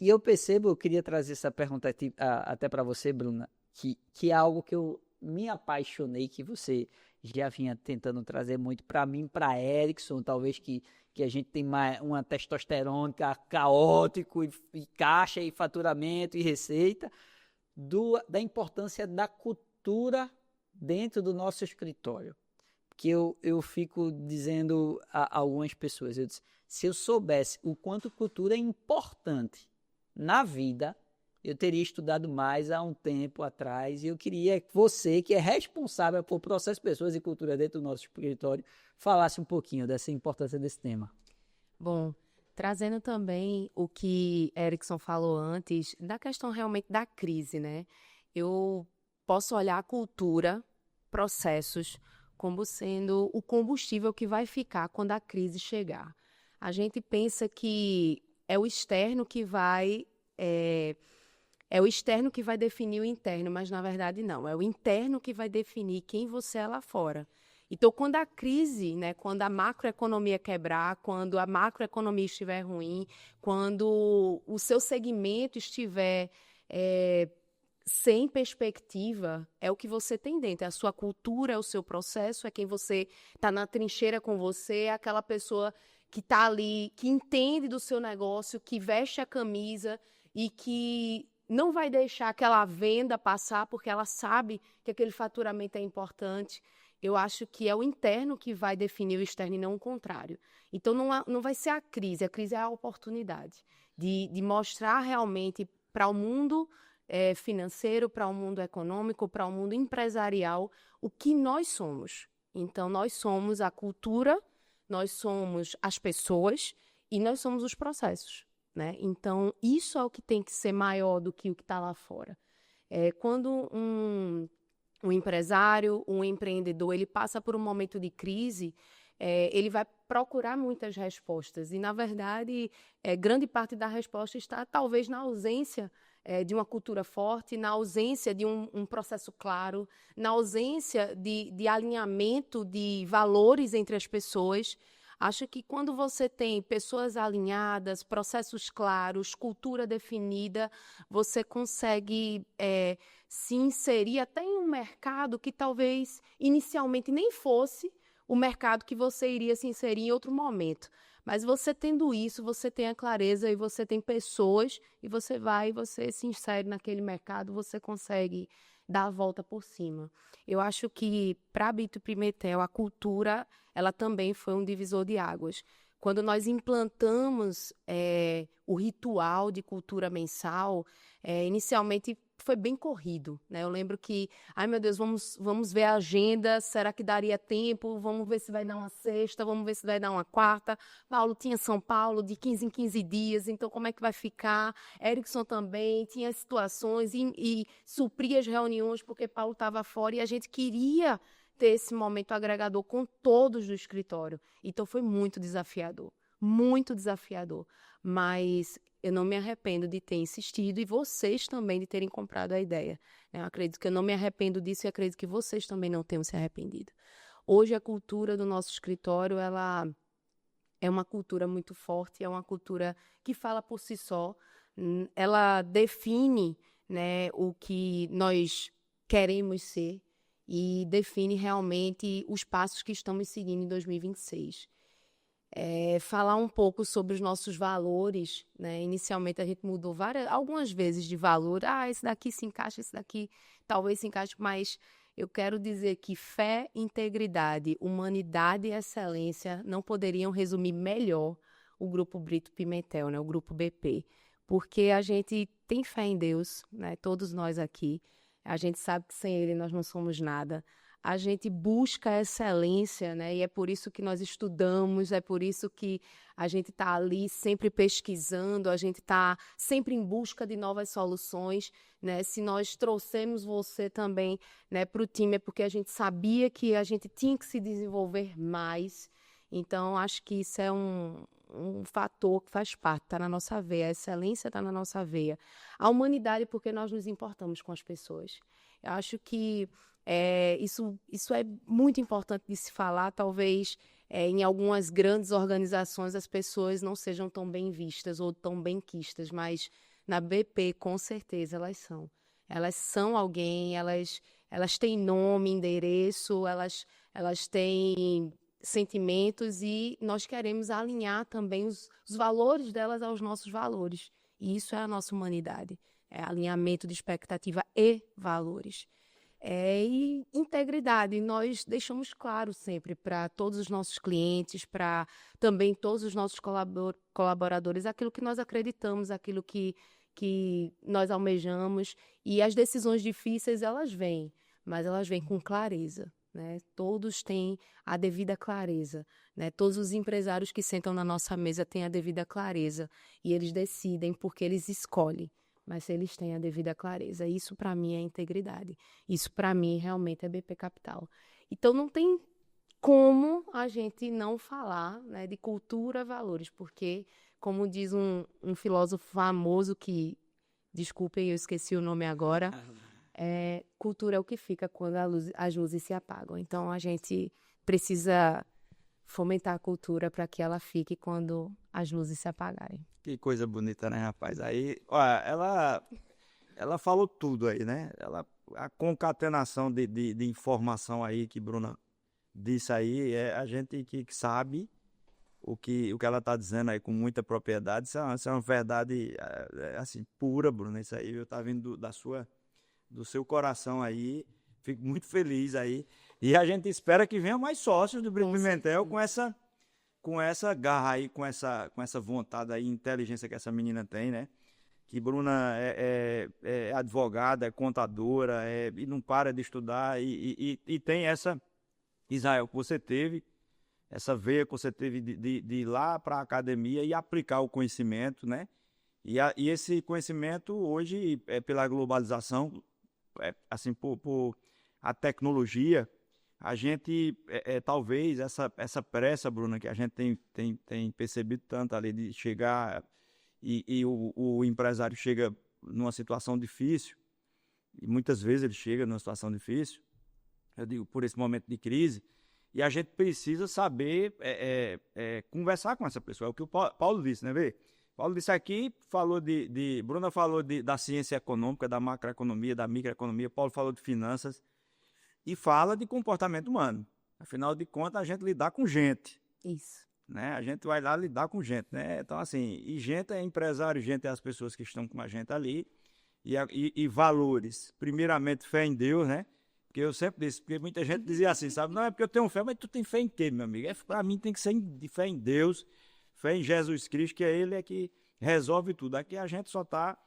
E eu percebo, eu queria trazer essa pergunta até para você, Bruna, que é algo que eu me apaixonei, que você já vinha tentando trazer muito para mim, para Erickson, talvez que a gente tem uma testosterona caótico, e caixa, e faturamento, e receita, da importância da cultura dentro do nosso escritório. Porque eu fico dizendo a algumas pessoas, eu disse, se eu soubesse o quanto cultura é importante na vida, eu teria estudado mais há um tempo atrás, e eu queria que você, que é responsável por processo, pessoas e cultura dentro do nosso escritório, falasse um pouquinho dessa importância desse tema. Bom, trazendo também o que Erickson falou antes, da questão realmente da crise, né? Eu posso olhar a cultura, processos, como sendo o combustível que vai ficar quando a crise chegar. A gente pensa que é o externo que vai definir o interno, mas na verdade não. É o interno que vai definir quem você é lá fora. Então, quando a crise, né, quando a macroeconomia quebrar, quando a macroeconomia estiver ruim, quando o seu segmento estiver sem perspectiva, é o que você tem dentro. É a sua cultura, é o seu processo, é quem você está na trincheira com você, é aquela pessoa que está ali, que entende do seu negócio, que veste a camisa e que não vai deixar aquela venda passar porque ela sabe que aquele faturamento é importante. Eu acho que é o interno que vai definir o externo e não o contrário. Então, não vai ser a crise é a oportunidade de mostrar realmente para o mundo financeiro, para o mundo econômico, para o mundo empresarial, o que nós somos. Então, nós somos a cultura, nós somos as pessoas e nós somos os processos, né? Então, isso é o que tem que ser maior do que o que está lá fora. Quando um empresário, um empreendedor, ele passa por um momento de crise, ele vai procurar muitas respostas. E, na verdade, grande parte da resposta está, talvez, na ausência de uma cultura forte, na ausência de um processo claro, na ausência de alinhamento de valores entre as pessoas. Acho que quando você tem pessoas alinhadas, processos claros, cultura definida, você consegue se inserir até em um mercado que talvez inicialmente nem fosse o mercado que você iria se inserir em outro momento. Mas você tendo isso, você tem a clareza e você tem pessoas e você se insere naquele mercado, você consegue dar a volta por cima. Eu acho que para a Brito Pimentel, a cultura, ela também foi um divisor de águas. Quando nós implantamos o ritual de cultura mensal, inicialmente foi bem corrido, né? Eu lembro que, ai meu Deus, vamos ver a agenda, será que daria tempo? Vamos ver se vai dar uma sexta, vamos ver se vai dar uma quarta. Paulo tinha São Paulo de 15 em 15 dias, então como é que vai ficar? Erickson também tinha situações e supria as reuniões porque Paulo estava fora e a gente queria ter esse momento agregador com todos do escritório. Então foi muito desafiador, mas eu não me arrependo de ter insistido e vocês também de terem comprado a ideia. Eu acredito que eu não me arrependo disso e acredito que vocês também não tenham se arrependido. Hoje a cultura do nosso escritório, ela é uma cultura muito forte, é uma cultura que fala por si só, ela define, né, o que nós queremos ser e define realmente os passos que estamos seguindo em 2026. Falar um pouco sobre os nossos valores, né? Inicialmente a gente mudou algumas vezes de valor. Esse daqui se encaixa, esse daqui talvez se encaixe, mas eu quero dizer que fé, integridade, humanidade e excelência não poderiam resumir melhor o Grupo Brito Pimentel, né? O Grupo BP, porque a gente tem fé em Deus, né? Todos nós aqui, a gente sabe que sem Ele nós não somos nada. A gente busca a excelência, né? E é por isso que nós estudamos, é por isso que a gente está ali sempre pesquisando, a gente está sempre em busca de novas soluções, né? Se nós trouxemos você também, né, para o time, é porque a gente sabia que a gente tinha que se desenvolver mais. Então, acho que isso é um um fator que faz parte, está na nossa veia, a excelência está na nossa veia. A humanidade, porque nós nos importamos com as pessoas. Eu acho que isso é muito importante de se falar, talvez em algumas grandes organizações as pessoas não sejam tão bem vistas ou tão bem quistas, mas na BP, com certeza, elas são. Elas são alguém, elas têm nome, endereço, elas têm sentimentos e nós queremos alinhar também os valores delas aos nossos valores. E isso é a nossa humanidade, é alinhamento de expectativa e valores. E integridade, nós deixamos claro sempre para todos os nossos clientes, para também todos os nossos colaboradores, aquilo que nós acreditamos, aquilo que nós almejamos. E as decisões difíceis, elas vêm, mas elas vêm com clareza, né? Todos têm a devida clareza, né? Todos os empresários que sentam na nossa mesa têm a devida clareza e eles decidem porque eles escolhem. Mas se eles têm a devida clareza, isso para mim é integridade. Isso para mim realmente é BP Capital. Então não tem como a gente não falar, né, de cultura, valores, porque, como diz um filósofo famoso que, desculpem, eu esqueci o nome agora, cultura é o que fica quando as luzes se apagam. Então a gente precisa fomentar a cultura para que ela fique quando as luzes se apagarem. Que coisa bonita, né, rapaz? Aí, olha, ela falou tudo aí, né? A concatenação de informação aí que Bruna disse aí, a gente que sabe o que ela está dizendo aí com muita propriedade. Isso é uma verdade, assim, pura, Bruna. Isso aí, eu tá vindo do seu coração aí. Fico muito feliz aí. E a gente espera que venham mais sócios do Brito Pimentel com essa garra aí, com essa vontade aí, inteligência que essa menina tem, né? Que Bruna é advogada, é contadora, e não para de estudar, e tem essa, Israel, que você teve, essa veia que você teve de ir lá para a academia e aplicar o conhecimento, né? E esse conhecimento hoje, pela globalização, assim, por a tecnologia, a gente, talvez, essa pressa, Bruna, que a gente tem percebido tanto ali de chegar e o empresário chega numa situação difícil, e muitas vezes ele chega numa situação difícil, eu digo, por esse momento de crise, e a gente precisa saber conversar com essa pessoa. É o que o Paulo disse, né, vê? Paulo disse aqui, Bruna falou da ciência econômica, da macroeconomia, da microeconomia, Paulo falou de finanças, e fala de comportamento humano. Afinal de contas, a gente lidar com gente. Isso. Né? A gente vai lá lidar com gente, né? Então, assim, e gente é empresário, gente é as pessoas que estão com a gente ali. E valores. Primeiramente, fé em Deus, né? Porque eu sempre disse, porque muita gente dizia assim, sabe? Não, é porque eu tenho fé, mas tu tem fé em quê, meu amigo? Para mim tem que ser de fé em Deus, fé em Jesus Cristo, que é Ele que resolve tudo. Aqui a gente só está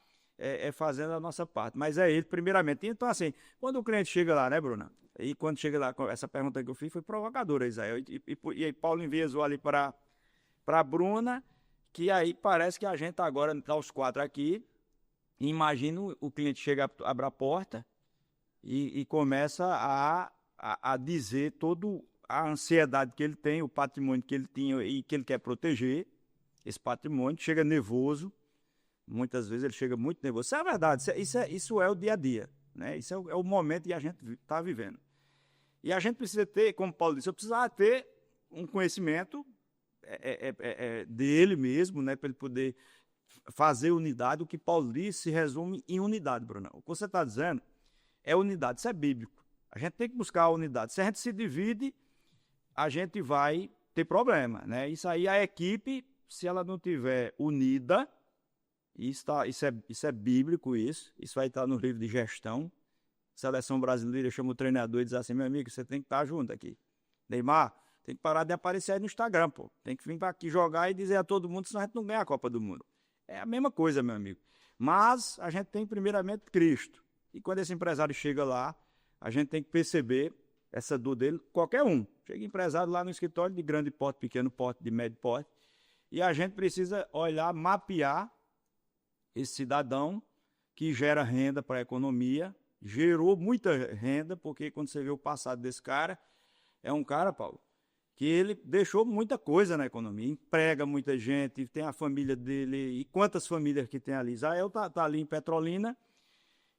fazendo a nossa parte, mas é Ele primeiramente. Então, assim, quando o cliente chega lá, né, Bruna? E quando chega lá, essa pergunta que eu fiz foi provocadora, Israel. E aí Paulo enviesou ali para a Bruna, que aí parece que a gente agora está os quatro aqui. Imagina o cliente chega, abre a porta e começa a dizer toda a ansiedade que ele tem, o patrimônio que ele tinha e que ele quer proteger. Esse patrimônio chega nervoso. Muitas vezes ele chega muito nervoso. Isso é a verdade, isso é o dia a dia. Né? Isso é o momento que a gente está vivendo. E a gente precisa ter, como Paulo disse, eu precisava ter um conhecimento dele mesmo, né, para ele poder fazer unidade. O que Paulo disse se resume em unidade, Bruno. O que você está dizendo é unidade, isso é bíblico. A gente tem que buscar a unidade. Se a gente se divide, a gente vai ter problema. Né? Isso aí, a equipe, se ela não tiver unida, isso é bíblico, isso vai estar no livro de gestão. Seleção brasileira chama o treinador e diz assim, meu amigo, você tem que estar junto aqui. Neymar, tem que parar de aparecer aí no Instagram, pô. Tem que vir para aqui jogar e dizer a todo mundo, senão a gente não ganha a Copa do Mundo. É a mesma coisa, meu amigo. Mas a gente tem primeiramente Cristo. E quando esse empresário chega lá, a gente tem que perceber essa dor dele, qualquer um. Chega empresário lá no escritório de grande porte, pequeno porte, de médio porte, e a gente precisa olhar, mapear esse cidadão que gera renda para a economia, gerou muita renda, porque quando você vê o passado desse cara, é um cara, Paulo, que ele deixou muita coisa na economia, emprega muita gente, tem a família dele, e quantas famílias que tem ali. Israel tá ali em Petrolina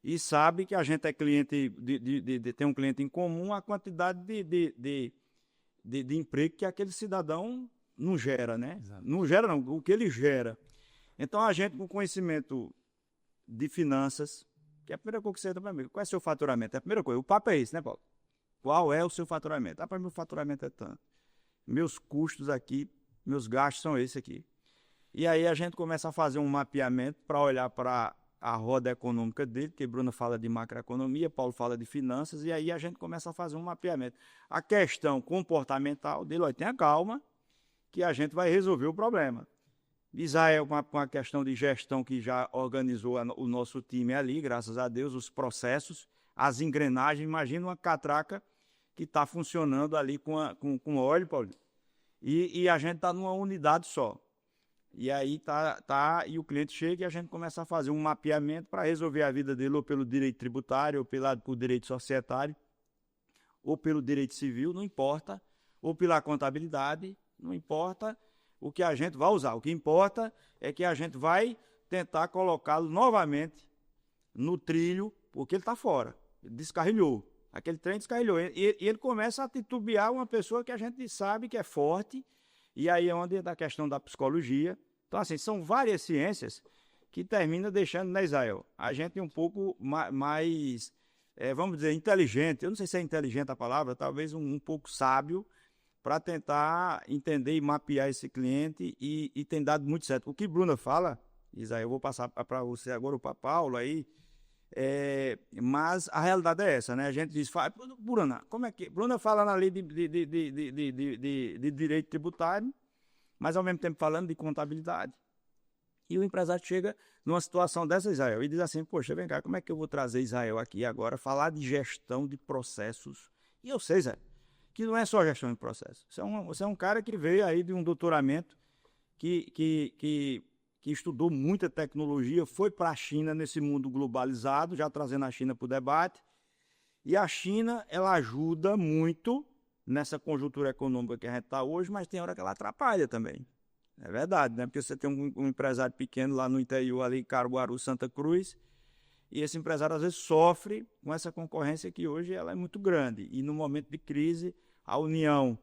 e sabe que a gente é cliente, tem um cliente em comum, a quantidade de emprego que aquele cidadão não gera, né? Exato. Não gera não, o que ele gera. Então a gente com conhecimento de finanças, que é a primeira coisa que você entra para mim, qual é o seu faturamento? É a primeira coisa, o papo é esse, né, Paulo? Qual é o seu faturamento? Para mim o faturamento é tanto. Meus custos aqui, meus gastos são esses aqui. E aí a gente começa a fazer um mapeamento para olhar para a roda econômica dele, que Bruna fala de macroeconomia, Paulo fala de finanças, e aí a gente começa a fazer um mapeamento. A questão comportamental dele, olha, tenha calma, que a gente vai resolver o problema. Israel, com a questão de gestão que já organizou o nosso time ali, graças a Deus, os processos, as engrenagens, imagina uma catraca que está funcionando ali com óleo, Paulo. E a gente está numa unidade só. E aí e o cliente chega e a gente começa a fazer um mapeamento para resolver a vida dele ou pelo direito tributário, ou pelo direito societário, ou pelo direito civil, não importa, ou pela contabilidade, não importa o que a gente vai usar. O que importa é que a gente vai tentar colocá-lo novamente no trilho, porque ele está fora, ele descarrilhou. Aquele trem descarrilhou. E ele começa a titubear uma pessoa que a gente sabe que é forte, e aí é onde entra a questão da psicologia. Então, assim, são várias ciências que terminam deixando, né, Israel? A gente um pouco mais, vamos dizer, inteligente. Eu não sei se é inteligente a palavra, talvez um pouco sábio, para tentar entender e mapear esse cliente, e tem dado muito certo. O que Bruna fala, Israel, eu vou passar para você agora, para Paulo aí, mas a realidade é essa, né? A gente diz, Bruna, como é que... Bruna fala na lei de direito tributário, mas ao mesmo tempo falando de contabilidade. E o empresário chega numa situação dessa, Israel, e diz assim, poxa, vem cá, como é que eu vou trazer Israel aqui agora, falar de gestão de processos? E eu sei, Zé, que não é só gestão de processos. Você é um cara que veio aí de um doutoramento que estudou muita tecnologia, foi para a China nesse mundo globalizado, já trazendo a China para o debate. E a China, ela ajuda muito nessa conjuntura econômica que a gente está hoje, mas tem hora que ela atrapalha também. É verdade, né? Porque você tem um empresário pequeno lá no interior, ali em Caruaru, Santa Cruz, e esse empresário às vezes sofre com essa concorrência que hoje ela é muito grande. E no momento de crise, a União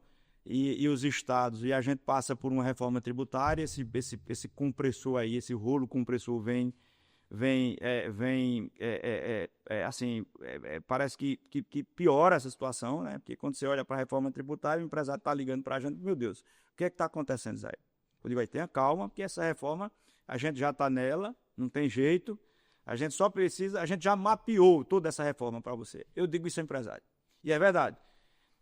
e os estados, e a gente passa por uma reforma tributária, esse compressor aí, esse rolo compressor parece que piora essa situação, né? Porque quando você olha para a reforma tributária, o empresário está ligando para a gente, meu Deus, o que é que está acontecendo, Zé? Eu digo, tenha calma, porque essa reforma, a gente já está nela, não tem jeito, a gente só precisa, a gente já mapeou toda essa reforma para você. Eu digo isso ao empresário. E é verdade.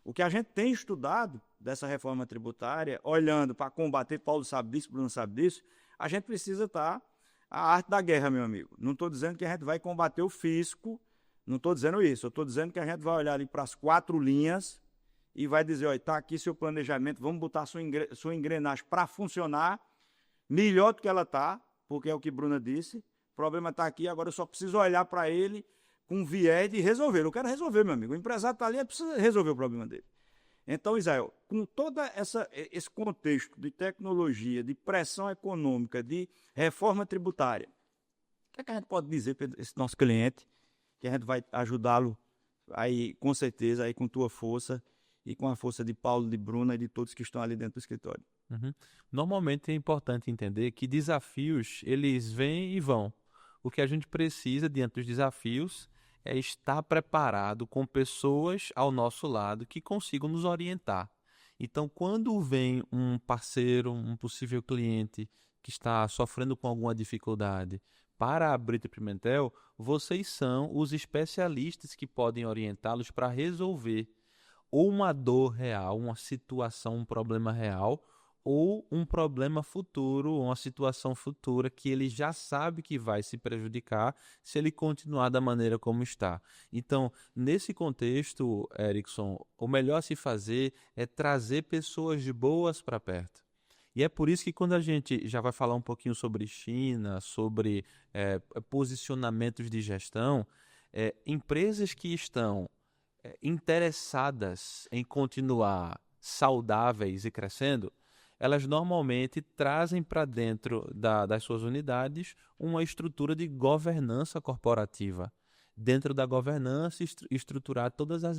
O que a gente tem estudado dessa reforma tributária, olhando para combater, Paulo sabe disso, Bruno sabe disso, a gente precisa estar a arte da guerra, meu amigo. Não estou dizendo que a gente vai combater o fisco, não estou dizendo isso. Eu estou dizendo que a gente vai olhar ali para as 4 linhas e vai dizer, olha, está aqui seu planejamento, vamos botar sua engrenagem para funcionar melhor do que ela está, porque é o que Bruna disse. O problema está aqui, agora eu só preciso olhar para ele com viés de resolver. Eu quero resolver, meu amigo. O empresário está ali, ele precisa resolver o problema dele. Então, Israel, com todo esse contexto de tecnologia, de pressão econômica, de reforma tributária, o que é que a gente pode dizer para esse nosso cliente, que a gente vai ajudá-lo aí, com certeza, aí com tua força e com a força de Paulo, de Bruna e de todos que estão ali dentro do escritório? Uhum. Normalmente é importante entender que desafios, eles vêm e vão. O que a gente precisa diante dos desafios é estar preparado com pessoas ao nosso lado que consigam nos orientar. Então, quando vem um parceiro, um possível cliente que está sofrendo com alguma dificuldade para a Brito Pimentel, vocês são os especialistas que podem orientá-los para resolver ou uma dor real, uma situação, um problema real, ou um problema futuro, uma situação futura que ele já sabe que vai se prejudicar se ele continuar da maneira como está. Então, nesse contexto, Erickson, o melhor a se fazer é trazer pessoas boas para perto. E é por isso que quando a gente já vai falar um pouquinho sobre China, sobre posicionamentos de gestão, empresas que estão interessadas em continuar saudáveis e crescendo, elas normalmente trazem para dentro das suas unidades uma estrutura de governança corporativa. Dentro da governança, estruturar todas as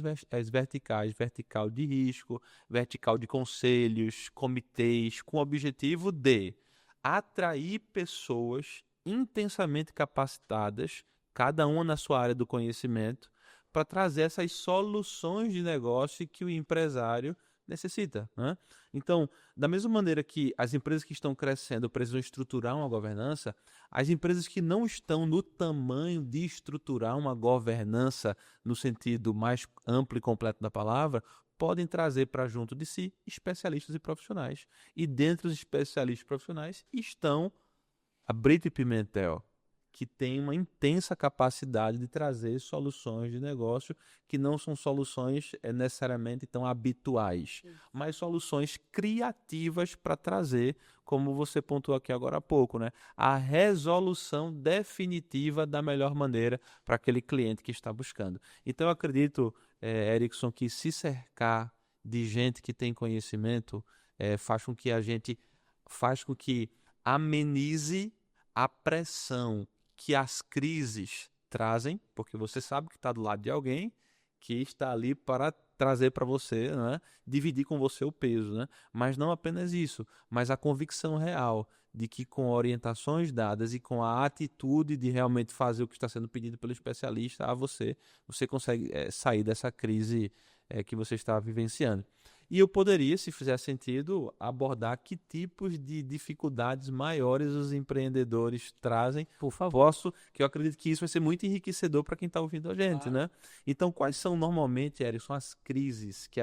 verticais, vertical de risco, vertical de conselhos, comitês, com o objetivo de atrair pessoas intensamente capacitadas, cada uma na sua área do conhecimento, para trazer essas soluções de negócio que o empresário necessita, né? Então, da mesma maneira que as empresas que estão crescendo precisam estruturar uma governança, as empresas que não estão no tamanho de estruturar uma governança no sentido mais amplo e completo da palavra, podem trazer para junto de si especialistas e profissionais. E dentre os especialistas profissionais estão a Brito Pimentel, que tem uma intensa capacidade de trazer soluções de negócio que não são soluções necessariamente tão habituais, mas soluções criativas para trazer, como você pontuou aqui agora há pouco, né, a resolução definitiva da melhor maneira para aquele cliente que está buscando. Então, eu acredito, Erickson, que se cercar de gente que tem conhecimento faz com que amenize a pressão que as crises trazem, porque você sabe que está do lado de alguém que está ali para trazer para você, né, dividir com você o peso, né? Mas não apenas isso, mas a convicção real de que com orientações dadas e com a atitude de realmente fazer o que está sendo pedido pelo especialista a você consegue sair dessa crise que você está vivenciando. E eu poderia, se fizer sentido, abordar que tipos de dificuldades maiores os empreendedores trazem. Por favor. Que eu acredito que isso vai ser muito enriquecedor para quem está ouvindo a gente, né? Então, quais são normalmente, Erickson, as crises que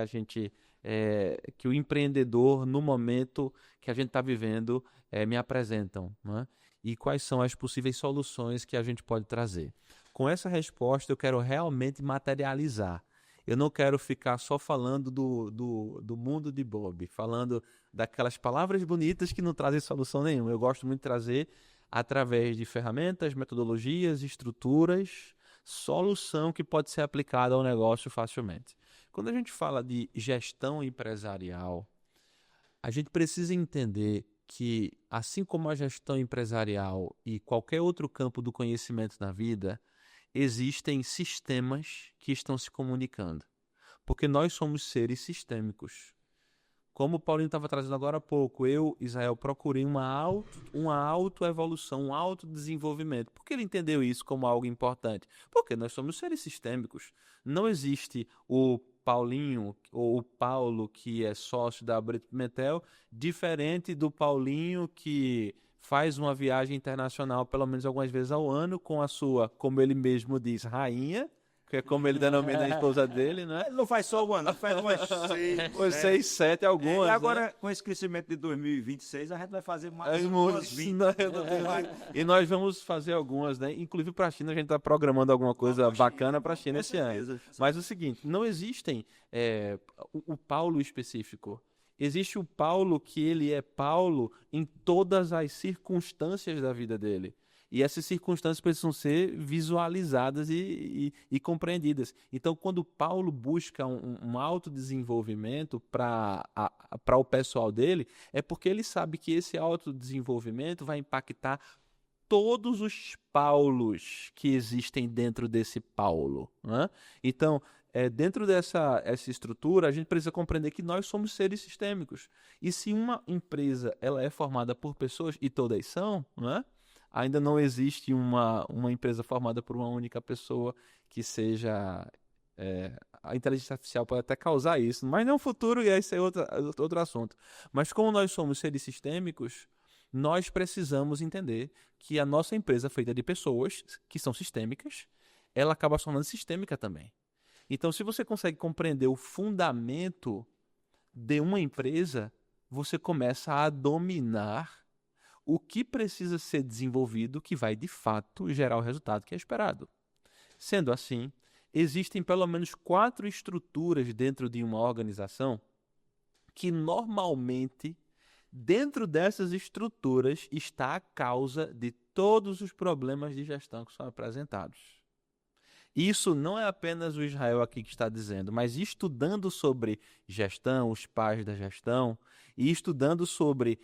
que o empreendedor, no momento que a gente está vivendo, me apresentam, né? E quais são as possíveis soluções que a gente pode trazer? Com essa resposta, eu quero realmente materializar. Eu não quero ficar só falando do mundo de Bob, falando daquelas palavras bonitas que não trazem solução nenhuma. Eu gosto muito de trazer, através de ferramentas, metodologias, estruturas, solução que pode ser aplicada ao negócio facilmente. Quando a gente fala de gestão empresarial, a gente precisa entender que, assim como a gestão empresarial e qualquer outro campo do conhecimento na vida, existem sistemas que estão se comunicando, porque nós somos seres sistêmicos. Como o Paulinho estava trazendo agora há pouco, eu, Israel, procurei uma autoevolução, um autodesenvolvimento. Por que ele entendeu isso como algo importante? Porque nós somos seres sistêmicos. Não existe o Paulinho ou o Paulo, que é sócio da Brito Pimentel, diferente do Paulinho que faz uma viagem internacional pelo menos algumas vezes ao ano com a sua, como ele mesmo diz, rainha, que é como ele denomina a esposa dele, né? Ele não faz só o ano, faz umas 6, 7, algumas. E agora, né? com esse crescimento de 2026, a gente vai fazer mais umas 20. E nós vamos fazer algumas, né? Inclusive para a China, a gente está programando alguma coisa bacana para a China esse ano. Mas o seguinte, não existem o Paulo específico. Existe o Paulo que ele é Paulo em todas as circunstâncias da vida dele. E essas circunstâncias precisam ser visualizadas e compreendidas. Então, quando Paulo busca um autodesenvolvimento para o pessoal dele, é porque ele sabe que esse autodesenvolvimento vai impactar todos os Paulos que existem dentro desse Paulo, né? Então, dentro dessa estrutura, a gente precisa compreender que nós somos seres sistêmicos. E se uma empresa ela é formada por pessoas, e todas são, né? Ainda não existe uma empresa formada por uma única pessoa que seja... a inteligência artificial pode até causar isso, mas no futuro esse é outro assunto. Mas como nós somos seres sistêmicos, nós precisamos entender que a nossa empresa feita de pessoas que são sistêmicas, ela acaba se tornando sistêmica também. Então, se você consegue compreender o fundamento de uma empresa, você começa a dominar o que precisa ser desenvolvido que vai, de fato, gerar o resultado que é esperado. Sendo assim, existem pelo menos 4 estruturas dentro de uma organização que, normalmente, dentro dessas estruturas está a causa de todos os problemas de gestão que são apresentados. Isso não é apenas o Israel aqui que está dizendo, mas estudando sobre gestão, os pais da gestão, e estudando sobre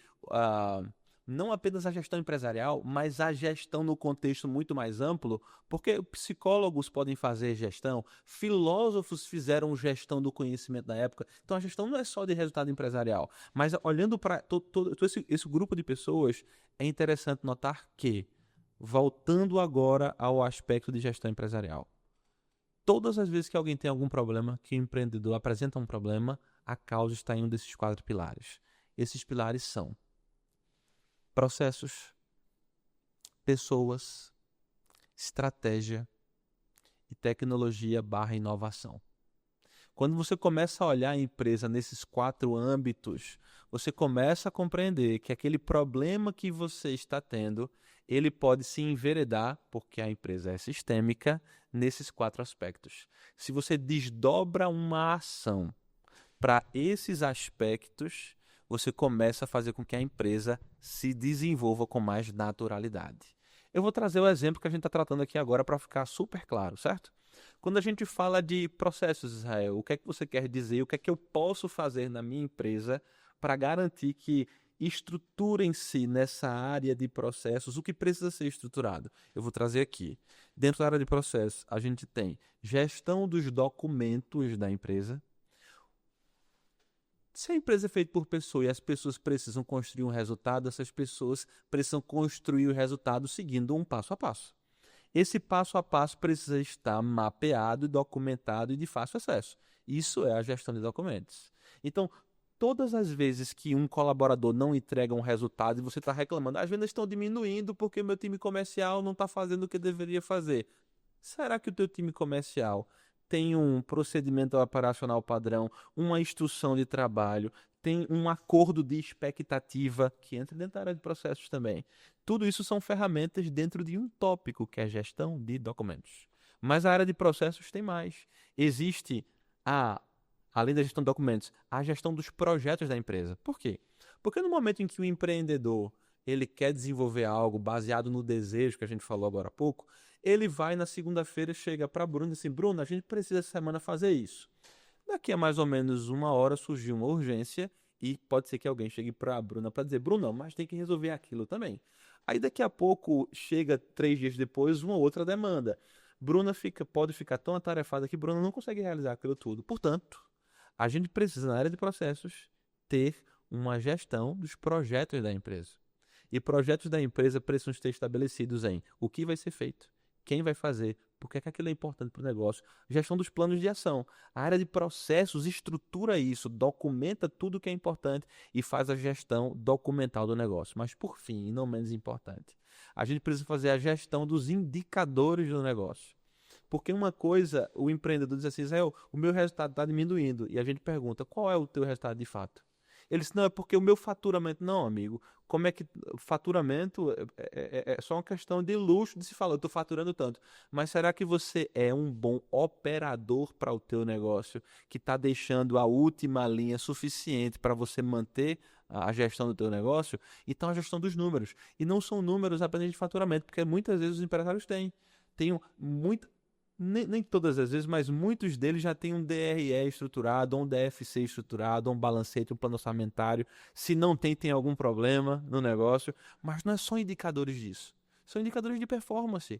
não apenas a gestão empresarial, mas a gestão no contexto muito mais amplo, porque psicólogos podem fazer gestão, filósofos fizeram gestão do conhecimento da época. Então a gestão não é só de resultado empresarial, mas olhando para todo esse grupo de pessoas, é interessante notar que, voltando agora ao aspecto de gestão empresarial, todas as vezes que alguém tem algum problema, que o empreendedor apresenta um problema, a causa está em um desses 4 pilares. Esses pilares são processos, pessoas, estratégia e tecnologia/inovação. Quando você começa a olhar a empresa nesses 4 âmbitos, você começa a compreender que aquele problema que você está tendo, ele pode se enveredar, porque a empresa é sistêmica, nesses 4 aspectos. Se você desdobra uma ação para esses aspectos, você começa a fazer com que a empresa se desenvolva com mais naturalidade. Eu vou trazer o exemplo que a gente está tratando aqui agora para ficar super claro, certo? Quando a gente fala de processos, Israel, o que é que você quer dizer? O que é que eu posso fazer na minha empresa para garantir que estrutura em si nessa área de processos, o que precisa ser estruturado? Eu vou trazer aqui. Dentro da área de processos, a gente tem gestão dos documentos da empresa. Se a empresa é feita por pessoas e as pessoas precisam construir um resultado, essas pessoas precisam construir o resultado seguindo um passo a passo. Esse passo a passo precisa estar mapeado, documentado e de fácil acesso. Isso é a gestão de documentos. Então, todas as vezes que um colaborador não entrega um resultado e você está reclamando, as vendas estão diminuindo porque meu time comercial não está fazendo o que deveria fazer. Será que o teu time comercial tem um procedimento operacional padrão, uma instrução de trabalho, tem um acordo de expectativa, que entra dentro da área de processos também? Tudo isso são ferramentas dentro de um tópico, que é a gestão de documentos. Mas a área de processos tem mais. Existe, além da gestão de documentos, a gestão dos projetos da empresa. Por quê? Porque no momento em que o empreendedor ele quer desenvolver algo baseado no desejo que a gente falou agora há pouco, ele vai na segunda-feira, chega para a Bruna e diz assim, Bruna, a gente precisa essa semana fazer isso. Daqui a mais ou menos 1 hora surgiu uma urgência e pode ser que alguém chegue para a Bruna para dizer, Bruna, mas tem que resolver aquilo também. Aí daqui a pouco, chega 3 dias depois, uma outra demanda. Bruna pode ficar tão atarefada que Bruna não consegue realizar aquilo tudo. Portanto, a gente precisa, na área de processos, ter uma gestão dos projetos da empresa. E projetos da empresa precisam estar estabelecidos em o que vai ser feito, quem vai fazer, por que aquilo é importante para o negócio, gestão dos planos de ação. A área de processos estrutura isso, documenta tudo o que é importante e faz a gestão documental do negócio. Mas, por fim, e não menos importante, a gente precisa fazer a gestão dos indicadores do negócio. Porque uma coisa, o empreendedor diz assim, Israel, o meu resultado está diminuindo. E a gente pergunta, qual é o teu resultado de fato? Ele disse, não, é porque o meu faturamento... Não, amigo, como é que... Faturamento é só uma questão de luxo de se falar, eu estou faturando tanto. Mas será que você é um bom operador para o teu negócio, que está deixando a última linha suficiente para você manter a gestão do teu negócio? Então, a gestão dos números. E não são números apenas de faturamento, porque muitas vezes os empresários têm muito... Nem todas as vezes, mas muitos deles já têm um DRE estruturado, um DFC estruturado, um balancete, um plano orçamentário. Se não tem algum problema no negócio. Mas não é só indicadores disso. São indicadores de performance.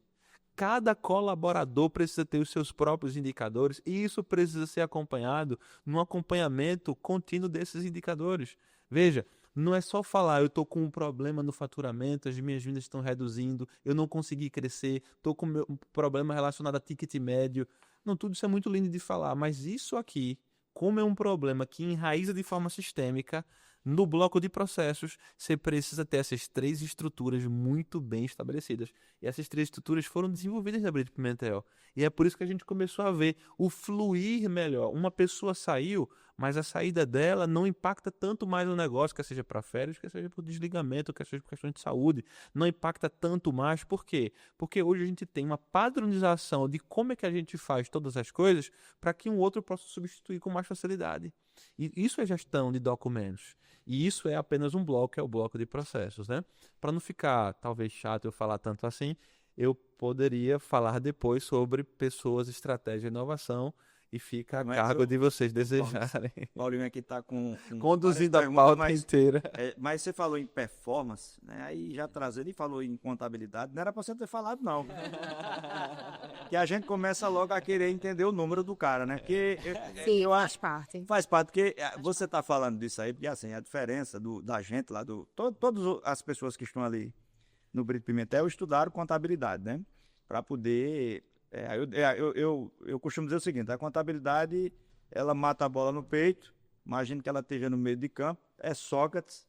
Cada colaborador precisa ter os seus próprios indicadores e isso precisa ser acompanhado num acompanhamento contínuo desses indicadores. Veja, não é só falar, eu estou com um problema no faturamento, as minhas vendas estão reduzindo, eu não consegui crescer, estou com um problema relacionado a ticket médio. Não, tudo isso é muito lindo de falar, mas isso aqui, como é um problema que enraiza de forma sistêmica, no bloco de processos, você precisa ter essas 3 estruturas muito bem estabelecidas. E essas 3 estruturas foram desenvolvidas na Brito Pimentel. E é por isso que a gente começou a ver o fluir melhor. Uma pessoa saiu, mas a saída dela não impacta tanto mais no negócio, quer seja para férias, quer seja por desligamento, quer seja por questão de saúde. Não impacta tanto mais. Por quê? Porque hoje a gente tem uma padronização de como é que a gente faz todas as coisas para que um outro possa substituir com mais facilidade. E isso é gestão de documentos. E isso é apenas um bloco, é o bloco de processos, né? Para não ficar, talvez, chato eu falar tanto assim, eu poderia falar depois sobre pessoas, estratégia e inovação, e fica a cargo de vocês desejarem. Paulinho aqui está conduzindo a pauta inteira. Mas você falou em performance, né? Aí já trazendo e falou em contabilidade, não era para você ter falado, não. Que a gente começa logo a querer entender o número do cara, né? Porque Sim, faz parte. Faz parte, porque você está falando disso aí, porque assim, a diferença da gente lá, todas as pessoas que estão ali no Brito Pimentel estudaram contabilidade, né? Para poder... Eu costumo dizer o seguinte, a contabilidade, ela mata a bola no peito, imagina que ela esteja no meio de campo, é Sócrates,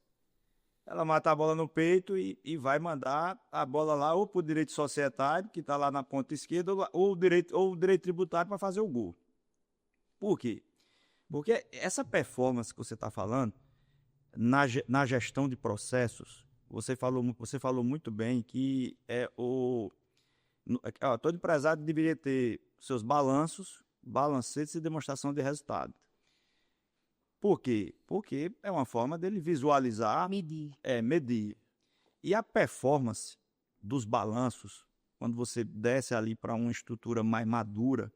ela mata a bola no peito e vai mandar a bola lá ou para o direito societário, que está lá na ponta esquerda, ou o direito tributário para fazer o gol. Por quê? Porque essa performance que você está falando, na gestão de processos, você falou muito bem que todo empresário deveria ter seus balanços, balancetes e demonstração de resultado. Por quê? Porque é uma forma dele visualizar, medir. E a performance dos balanços, quando você desce ali para uma estrutura mais madura,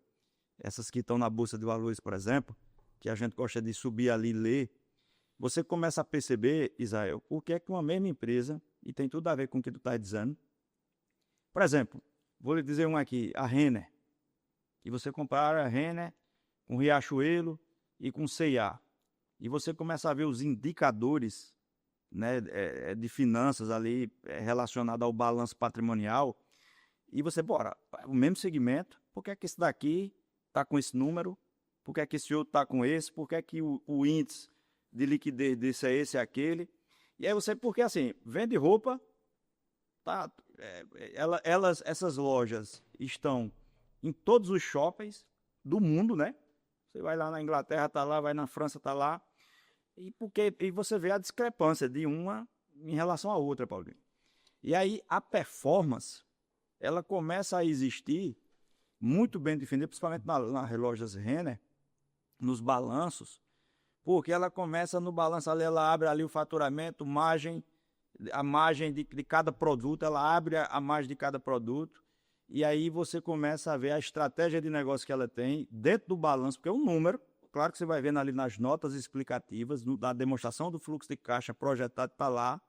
essas que estão na Bolsa de Valores, por exemplo, que a gente gosta de subir ali e ler, você começa a perceber, Israel, por que é que uma mesma empresa, e tem tudo a ver com o que tu está dizendo, por exemplo, vou lhe dizer um aqui, a Renner, e você compara a Renner com Riachuelo e com C&A, e você começa a ver os indicadores, né, de finanças ali relacionado ao balanço patrimonial, e você, o mesmo segmento, por que é que esse daqui está com esse número, por que é que esse outro está com esse, por que é que o índice de liquidez desse é esse e aquele, e aí você, porque assim, vende roupa, essas lojas estão em todos os shoppings do mundo, né? Você vai lá na Inglaterra, tá lá, vai na França, tá lá, e você vê a discrepância de uma em relação à outra, Paulinho. E aí a performance, ela começa a existir muito bem definida, principalmente nas lojas Renner, nos balanços, porque ela começa no balanço ali, ela abre ali o faturamento, a margem de cada produto, ela abre a margem de cada produto, e aí você começa a ver a estratégia de negócio que ela tem dentro do balanço, porque é um número, claro que você vai vendo ali nas notas explicativas, da demonstração do fluxo de caixa projetado, está lá,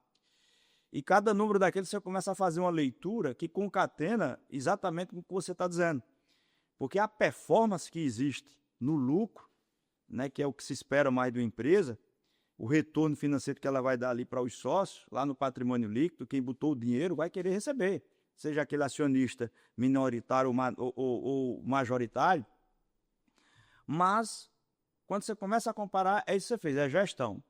e cada número daquele você começa a fazer uma leitura que concatena exatamente com o que você está dizendo. Porque a performance que existe no lucro, né, que é o que se espera mais de uma empresa, o retorno financeiro que ela vai dar ali para os sócios, lá no patrimônio líquido, quem botou o dinheiro vai querer receber, seja aquele acionista minoritário ou majoritário. Mas, quando você começa a comparar, é isso que você fez, é gestão.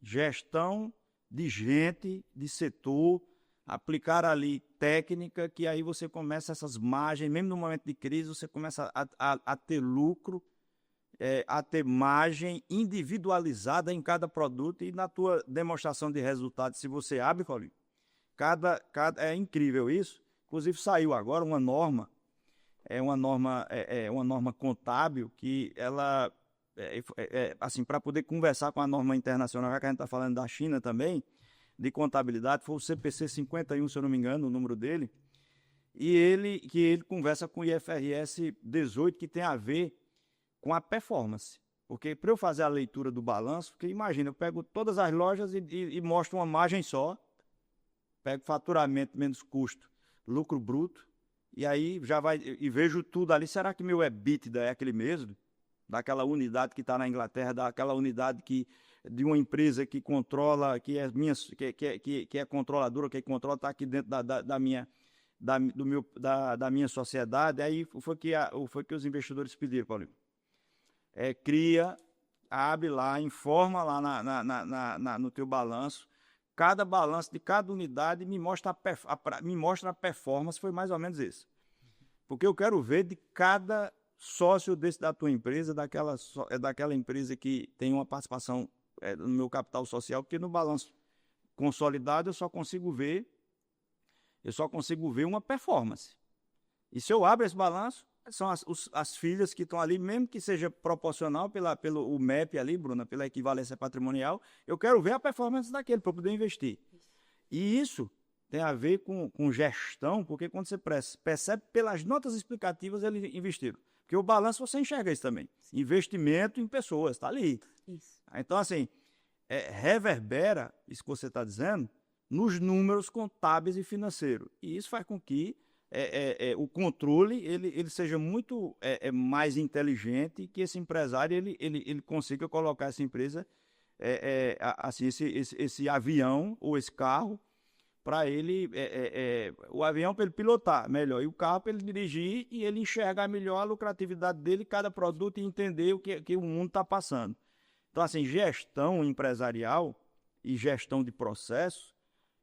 Gestão de gente, de setor, aplicar ali técnica, que aí você começa essas margens, mesmo no momento de crise, você começa a ter lucro, a ter margem individualizada em cada produto e na tua demonstração de resultado, se você abre, Paulinho, é incrível isso. Inclusive saiu agora uma norma, uma norma contábil que ela, assim, para poder conversar com a norma internacional, já que a gente está falando da China também, de contabilidade, foi o CPC 51, se eu não me engano, o número dele, e ele conversa com o IFRS 18, que tem a ver com a performance. Porque para eu fazer a leitura do balanço, porque imagina, eu pego todas as lojas e mostro uma margem só, pego faturamento menos custo, lucro bruto, e aí já vai, e vejo tudo ali, será que meu EBITDA é aquele mesmo? Daquela unidade que está na Inglaterra, daquela unidade de uma empresa que controla, que é controladora, que controla, está aqui dentro da minha sociedade. Aí foi que os investidores pediram, Paulinho. Abre lá, informa lá no teu balanço, cada balanço de cada unidade me mostra a performance, foi mais ou menos isso. Porque eu quero ver de cada sócio da tua empresa, daquela empresa que tem uma participação no meu capital social, porque no balanço consolidado eu só consigo ver uma performance. E se eu abro esse balanço, são as filhas que estão ali, mesmo que seja proporcional pelo MEP ali, Bruna, pela equivalência patrimonial, eu quero ver a performance daquele para poder investir. E isso tem a ver com gestão, porque quando você percebe pelas notas explicativas eles investiram. Porque o balanço você enxerga isso também. Investimento em pessoas, está ali. Isso. Então, assim, reverbera isso que você está dizendo nos números contábeis e financeiros. E isso faz com que o controle ele seja muito mais inteligente, que esse empresário ele consiga colocar essa empresa, assim, esse avião ou esse carro, para ele, o avião para ele pilotar melhor, e o carro para ele dirigir e ele enxergar melhor a lucratividade dele, cada produto, e entender o que o mundo está passando. Então, assim, gestão empresarial e gestão de processos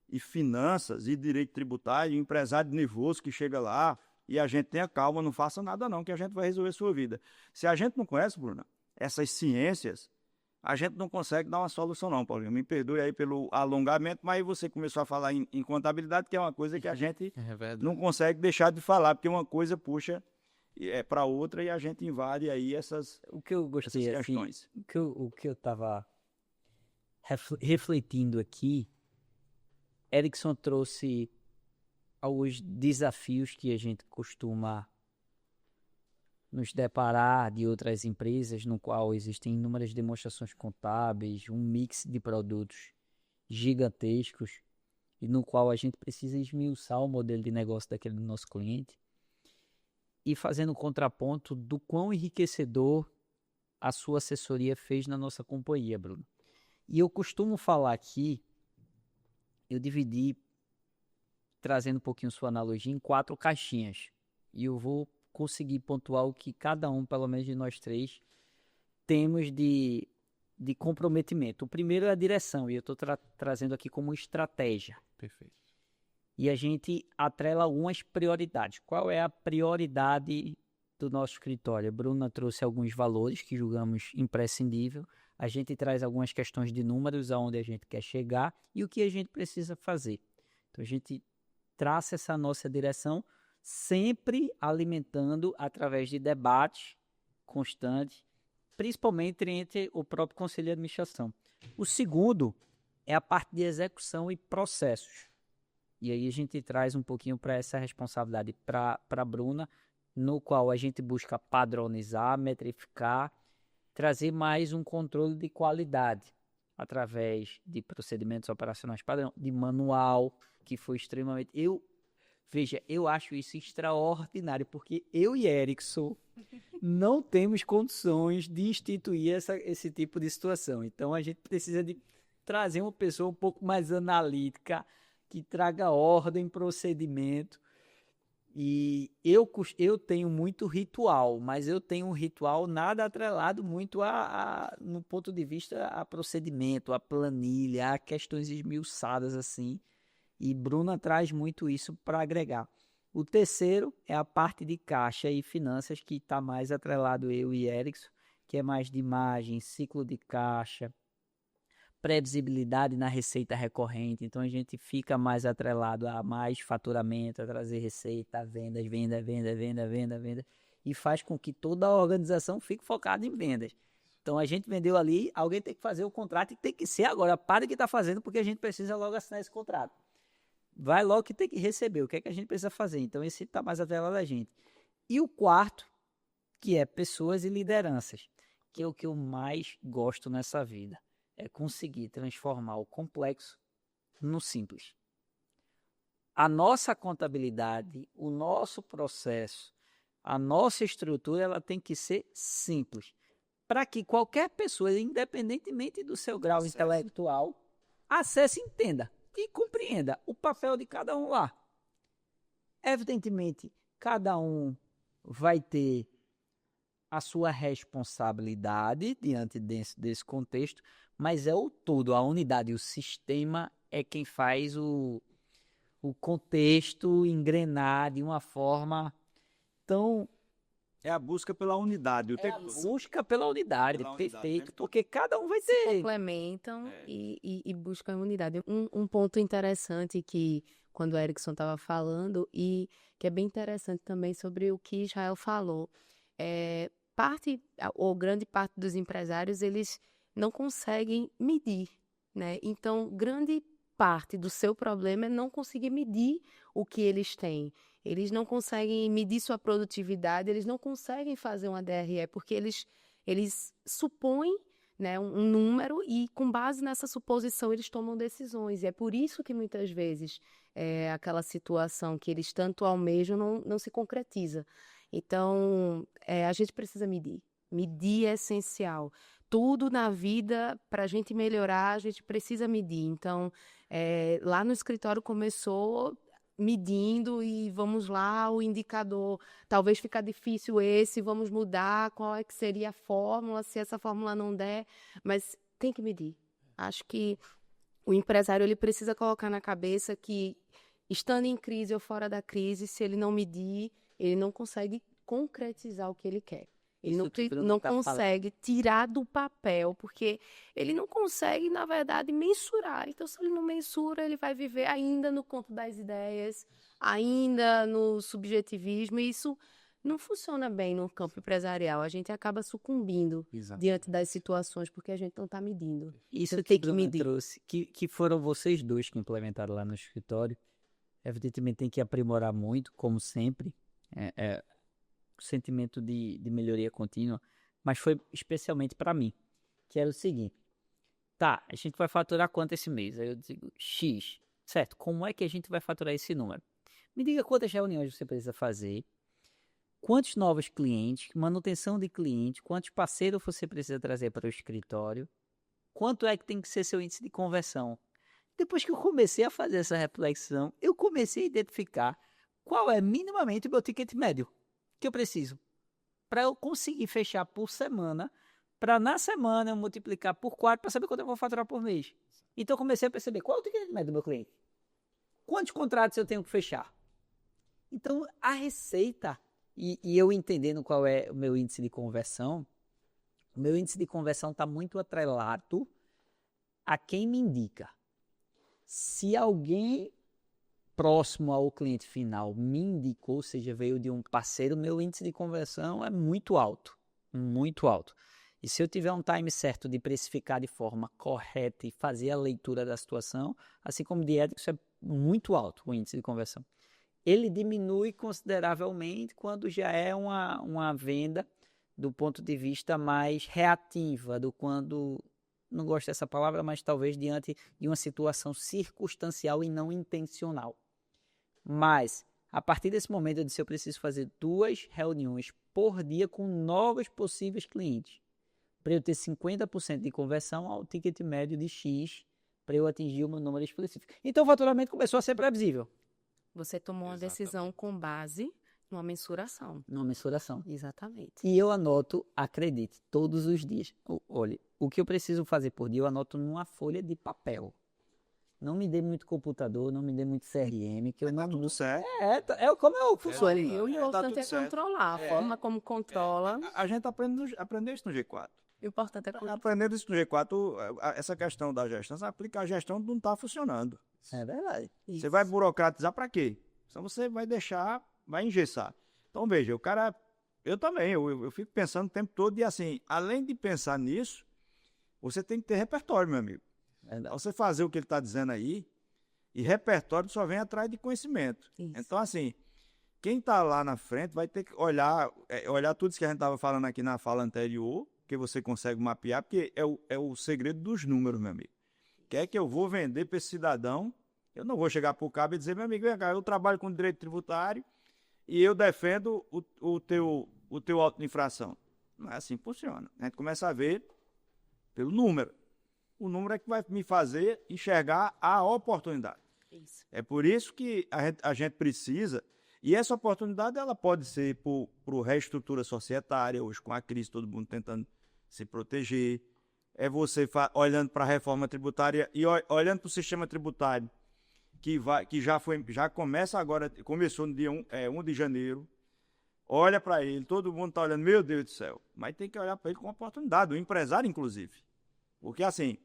e finanças e direito tributário, e o empresário nervoso que chega lá, e a gente tenha calma, não faça nada não, que a gente vai resolver a sua vida. Se a gente não conhece, Bruna, essas ciências, a gente não consegue dar uma solução não, Paulinho. Me perdoe aí pelo alongamento, mas aí você começou a falar em contabilidade, que é uma coisa que a gente não consegue deixar de falar, porque uma coisa puxa para outra e a gente invade aí essas O que eu gostei, essas assim, questões. o que eu estava refletindo aqui, Erickson trouxe alguns desafios que a gente costuma nos deparar de outras empresas, no qual existem inúmeras demonstrações contábeis, um mix de produtos gigantescos, e no qual a gente precisa esmiuçar o modelo de negócio daquele nosso cliente, e fazendo um contraponto do quão enriquecedor a sua assessoria fez na nossa companhia, Bruno. E eu costumo falar aqui, eu dividi, trazendo um pouquinho sua analogia, em 4 caixinhas. E eu vou conseguir pontuar o que cada um, pelo menos de nós 3, temos de comprometimento. O primeiro é a direção, e eu estou trazendo aqui como estratégia. Perfeito. E a gente atrela algumas prioridades. Qual é a prioridade do nosso escritório? A Bruna trouxe alguns valores que julgamos imprescindível. A gente traz algumas questões de números, aonde a gente quer chegar e o que a gente precisa fazer. Então a gente traça essa nossa direção, sempre alimentando através de debates constantes, principalmente entre o próprio Conselho de Administração. O segundo é a parte de execução e processos. E aí a gente traz um pouquinho para essa responsabilidade para a Bruna, no qual a gente busca padronizar, metrificar, trazer mais um controle de qualidade através de procedimentos operacionais padrão, de manual, que foi extremamente... Eu acho isso extraordinário, porque eu e Erickson não temos condições de instituir esse tipo de situação. Então a gente precisa de trazer uma pessoa um pouco mais analítica, que traga ordem, procedimento. E eu tenho muito ritual, mas eu tenho um ritual nada atrelado muito no ponto de vista a procedimento, a planilha, a questões esmiuçadas assim. E Bruna traz muito isso para agregar. O terceiro é a parte de caixa e finanças, que está mais atrelado eu e Erickson, que é mais de imagem, ciclo de caixa, previsibilidade na receita recorrente. Então a gente fica mais atrelado a mais faturamento, a trazer receita, vendas, venda, e faz com que toda a organização fique focada em vendas. Então a gente vendeu ali, alguém tem que fazer o contrato e tem que ser agora. Para o que está fazendo, porque a gente precisa logo assinar esse contrato. Vai logo que tem que receber. O que é que a gente precisa fazer? Então esse está mais atrelado a gente. E o quarto, que é pessoas e lideranças, que é o que eu mais gosto nessa vida. É conseguir transformar o complexo no simples. A nossa contabilidade, o nosso processo, a nossa estrutura, ela tem que ser simples. Para que qualquer pessoa, independentemente do seu grau intelectual, acesse e entenda e compreenda o papel de cada um lá. Evidentemente, cada um vai ter a sua responsabilidade diante desse contexto, mas é o todo, a unidade, o sistema é quem faz o contexto engrenar de uma forma tão... É a busca pela unidade. Busca pela unidade, perfeito, porque cada um vai Se ter... complementam e buscam unidade. Um ponto interessante que, quando o Erickson estava falando, e que é bem interessante também sobre o que Israel falou, grande parte dos empresários, eles não conseguem medir, né? Então, grande parte do seu problema é não conseguir medir o que eles têm. Eles não conseguem medir sua produtividade, eles não conseguem fazer uma DRE, porque eles supõem, né, um número e, com base nessa suposição, eles tomam decisões. E é por isso que, muitas vezes, aquela situação que eles tanto almejam não se concretiza. Então, a gente precisa medir. Medir é essencial. Tudo na vida, para a gente melhorar, a gente precisa medir. Então, lá no escritório começou medindo e vamos lá, o indicador, talvez fica difícil esse, vamos mudar, qual é que seria a fórmula, se essa fórmula não der, mas tem que medir. Acho que o empresário ele precisa colocar na cabeça que, estando em crise ou fora da crise, se ele não medir, ele não consegue concretizar o que ele quer. Ele não consegue tirar do papel, porque ele não consegue, na verdade, mensurar. Então, se ele não mensura, ele vai viver ainda no campo das ideias, ainda no subjetivismo, e isso não funciona bem no campo empresarial. A gente acaba sucumbindo diante das situações, porque a gente não está medindo. Isso então, tem que medir. Trouxe, que foram vocês dois que implementaram lá no escritório. Evidentemente tem que aprimorar muito, como sempre. Sentimento de melhoria contínua, mas foi especialmente para mim, que era o seguinte: tá, a gente vai faturar quanto esse mês? Aí eu digo X, certo? Como é que a gente vai faturar esse número? Me diga quantas reuniões você precisa fazer, quantos novos clientes, manutenção de cliente, quantos parceiros você precisa trazer para o escritório, quanto é que tem que ser seu índice de conversão. Depois que eu comecei a fazer essa reflexão, eu comecei a identificar qual é minimamente o meu ticket médio que eu preciso para eu conseguir fechar por semana, para na semana eu multiplicar por 4 para saber quanto eu vou faturar por mês. Então eu comecei a perceber qual é o ticket médio do meu cliente, quantos contratos eu tenho que fechar. Então a receita, e eu entendendo qual é o meu índice de conversão, o meu índice de conversão está muito atrelado a quem me indica. Se alguém próximo ao cliente final me indicou, ou seja, veio de um parceiro, meu índice de conversão é muito alto, muito alto. E se eu tiver um time certo de precificar de forma correta e fazer a leitura da situação, assim como de ética, isso é muito alto, o índice de conversão. Ele diminui consideravelmente quando já é uma venda do ponto de vista mais reativa, do quando, não gosto dessa palavra, mas talvez diante de uma situação circunstancial e não intencional. Mas, a partir desse momento, eu disse, eu preciso fazer 2 reuniões por dia com novos possíveis clientes, para eu ter 50% de conversão ao ticket médio de X, para eu atingir o meu número específico. Então, o faturamento começou a ser previsível. Você tomou uma decisão com base numa mensuração. Numa mensuração. Exatamente. E eu anoto, acredite, todos os dias. Olha, o que eu preciso fazer por dia, eu anoto numa folha de papel. Não me dê muito computador, não me dê muito CRM, que eu não... Tá tudo certo. Como eu funciono. O importante é controlar, a forma como controla. A gente aprendeu isso no G4. O importante é controlar. Aprendendo isso no G4, essa questão da gestão, você aplica a gestão não está funcionando. É verdade. Você vai burocratizar para quê? Então você vai vai engessar. Então veja, o cara, eu também, eu fico pensando o tempo todo e assim, além de pensar nisso, você tem que ter repertório, meu amigo. Você fazer o que ele está dizendo aí, e repertório só vem atrás de conhecimento. Isso. Então, assim, quem está lá na frente vai ter que olhar tudo isso que a gente estava falando aqui na fala anterior, que você consegue mapear, porque é o segredo dos números, meu amigo. Que é que eu vou vender para esse cidadão, eu não vou chegar para o cabo e dizer, meu amigo, vem cá, eu trabalho com direito tributário e eu defendo o teu auto de infração. Não é assim que funciona. A gente começa a ver pelo número. O número é que vai me fazer enxergar a oportunidade. Isso. É por isso que a gente precisa, e essa oportunidade ela pode ser por reestrutura societária, hoje com a crise, todo mundo tentando se proteger, é você olhando para a reforma tributária e olhando para o sistema tributário, que já começa agora, começou no dia 1 de janeiro, olha para ele, todo mundo está olhando, meu Deus do céu, mas tem que olhar para ele com oportunidade, o empresário inclusive, porque assim,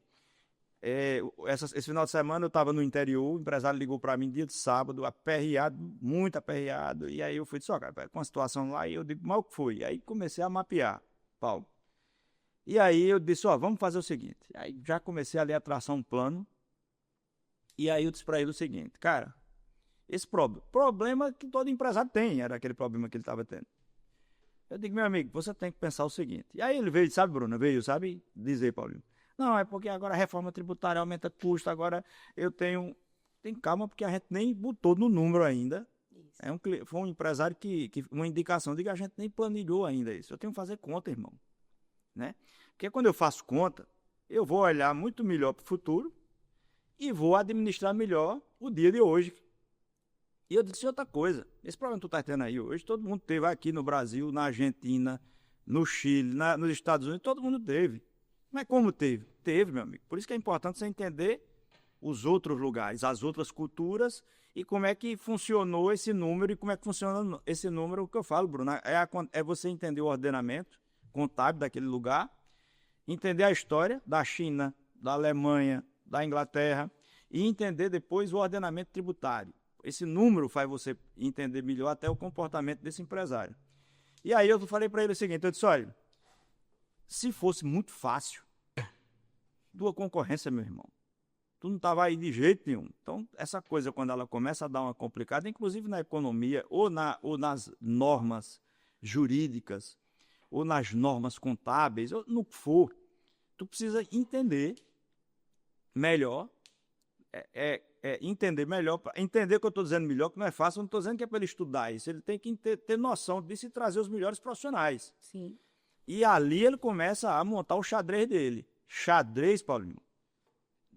esse final de semana eu estava no interior, o empresário ligou para mim dia de sábado, aperreado, muito aperreado, e aí eu fui, só cara, com a situação lá, e eu digo, mas o que foi? E aí comecei a mapear, Paulo. E aí eu disse, vamos fazer o seguinte, aí já comecei ali a traçar um plano, E aí eu disse para ele o seguinte, cara, esse problema que todo empresário tem, era aquele problema que ele estava tendo. Eu digo, meu amigo, você tem que pensar o seguinte. E aí ele veio, sabe, Bruno, sabe, dizer, Paulinho, não, é porque agora a reforma tributária aumenta custo, agora eu tenho... Tem calma, porque a gente nem botou no número ainda. Foi um empresário uma indicação de que a gente nem planilhou ainda isso. Eu tenho que fazer conta, irmão. Né? Porque quando eu faço conta, eu vou olhar muito melhor para o futuro e vou administrar melhor o dia de hoje. E eu disse outra coisa, esse problema que tu está tendo aí hoje, todo mundo teve aqui no Brasil, na Argentina, no Chile, nos Estados Unidos, todo mundo teve. Mas como teve? Teve, meu amigo. Por isso que é importante você entender os outros lugares, as outras culturas e como é que funcionou esse número e como é que funciona esse número, o que eu falo, Bruno, é você entender o ordenamento contábil daquele lugar, entender a história da China, da Alemanha, da Inglaterra e entender depois o ordenamento tributário. Esse número faz você entender melhor até o comportamento desse empresário. E aí eu falei para ele o seguinte, eu disse, olha, se fosse muito fácil, tua concorrência, meu irmão, tu não estava aí de jeito nenhum. Então, essa coisa, quando ela começa a dar uma complicada, inclusive na economia, ou nas normas jurídicas, ou nas normas contábeis, ou no que for, tu precisa entender melhor, entender melhor, entender o que eu estou dizendo melhor, que não é fácil, eu não estou dizendo que é para ele estudar isso, ele tem que ter noção disso e trazer os melhores profissionais. Sim. E ali ele começa a montar o xadrez dele. Xadrez, Paulinho.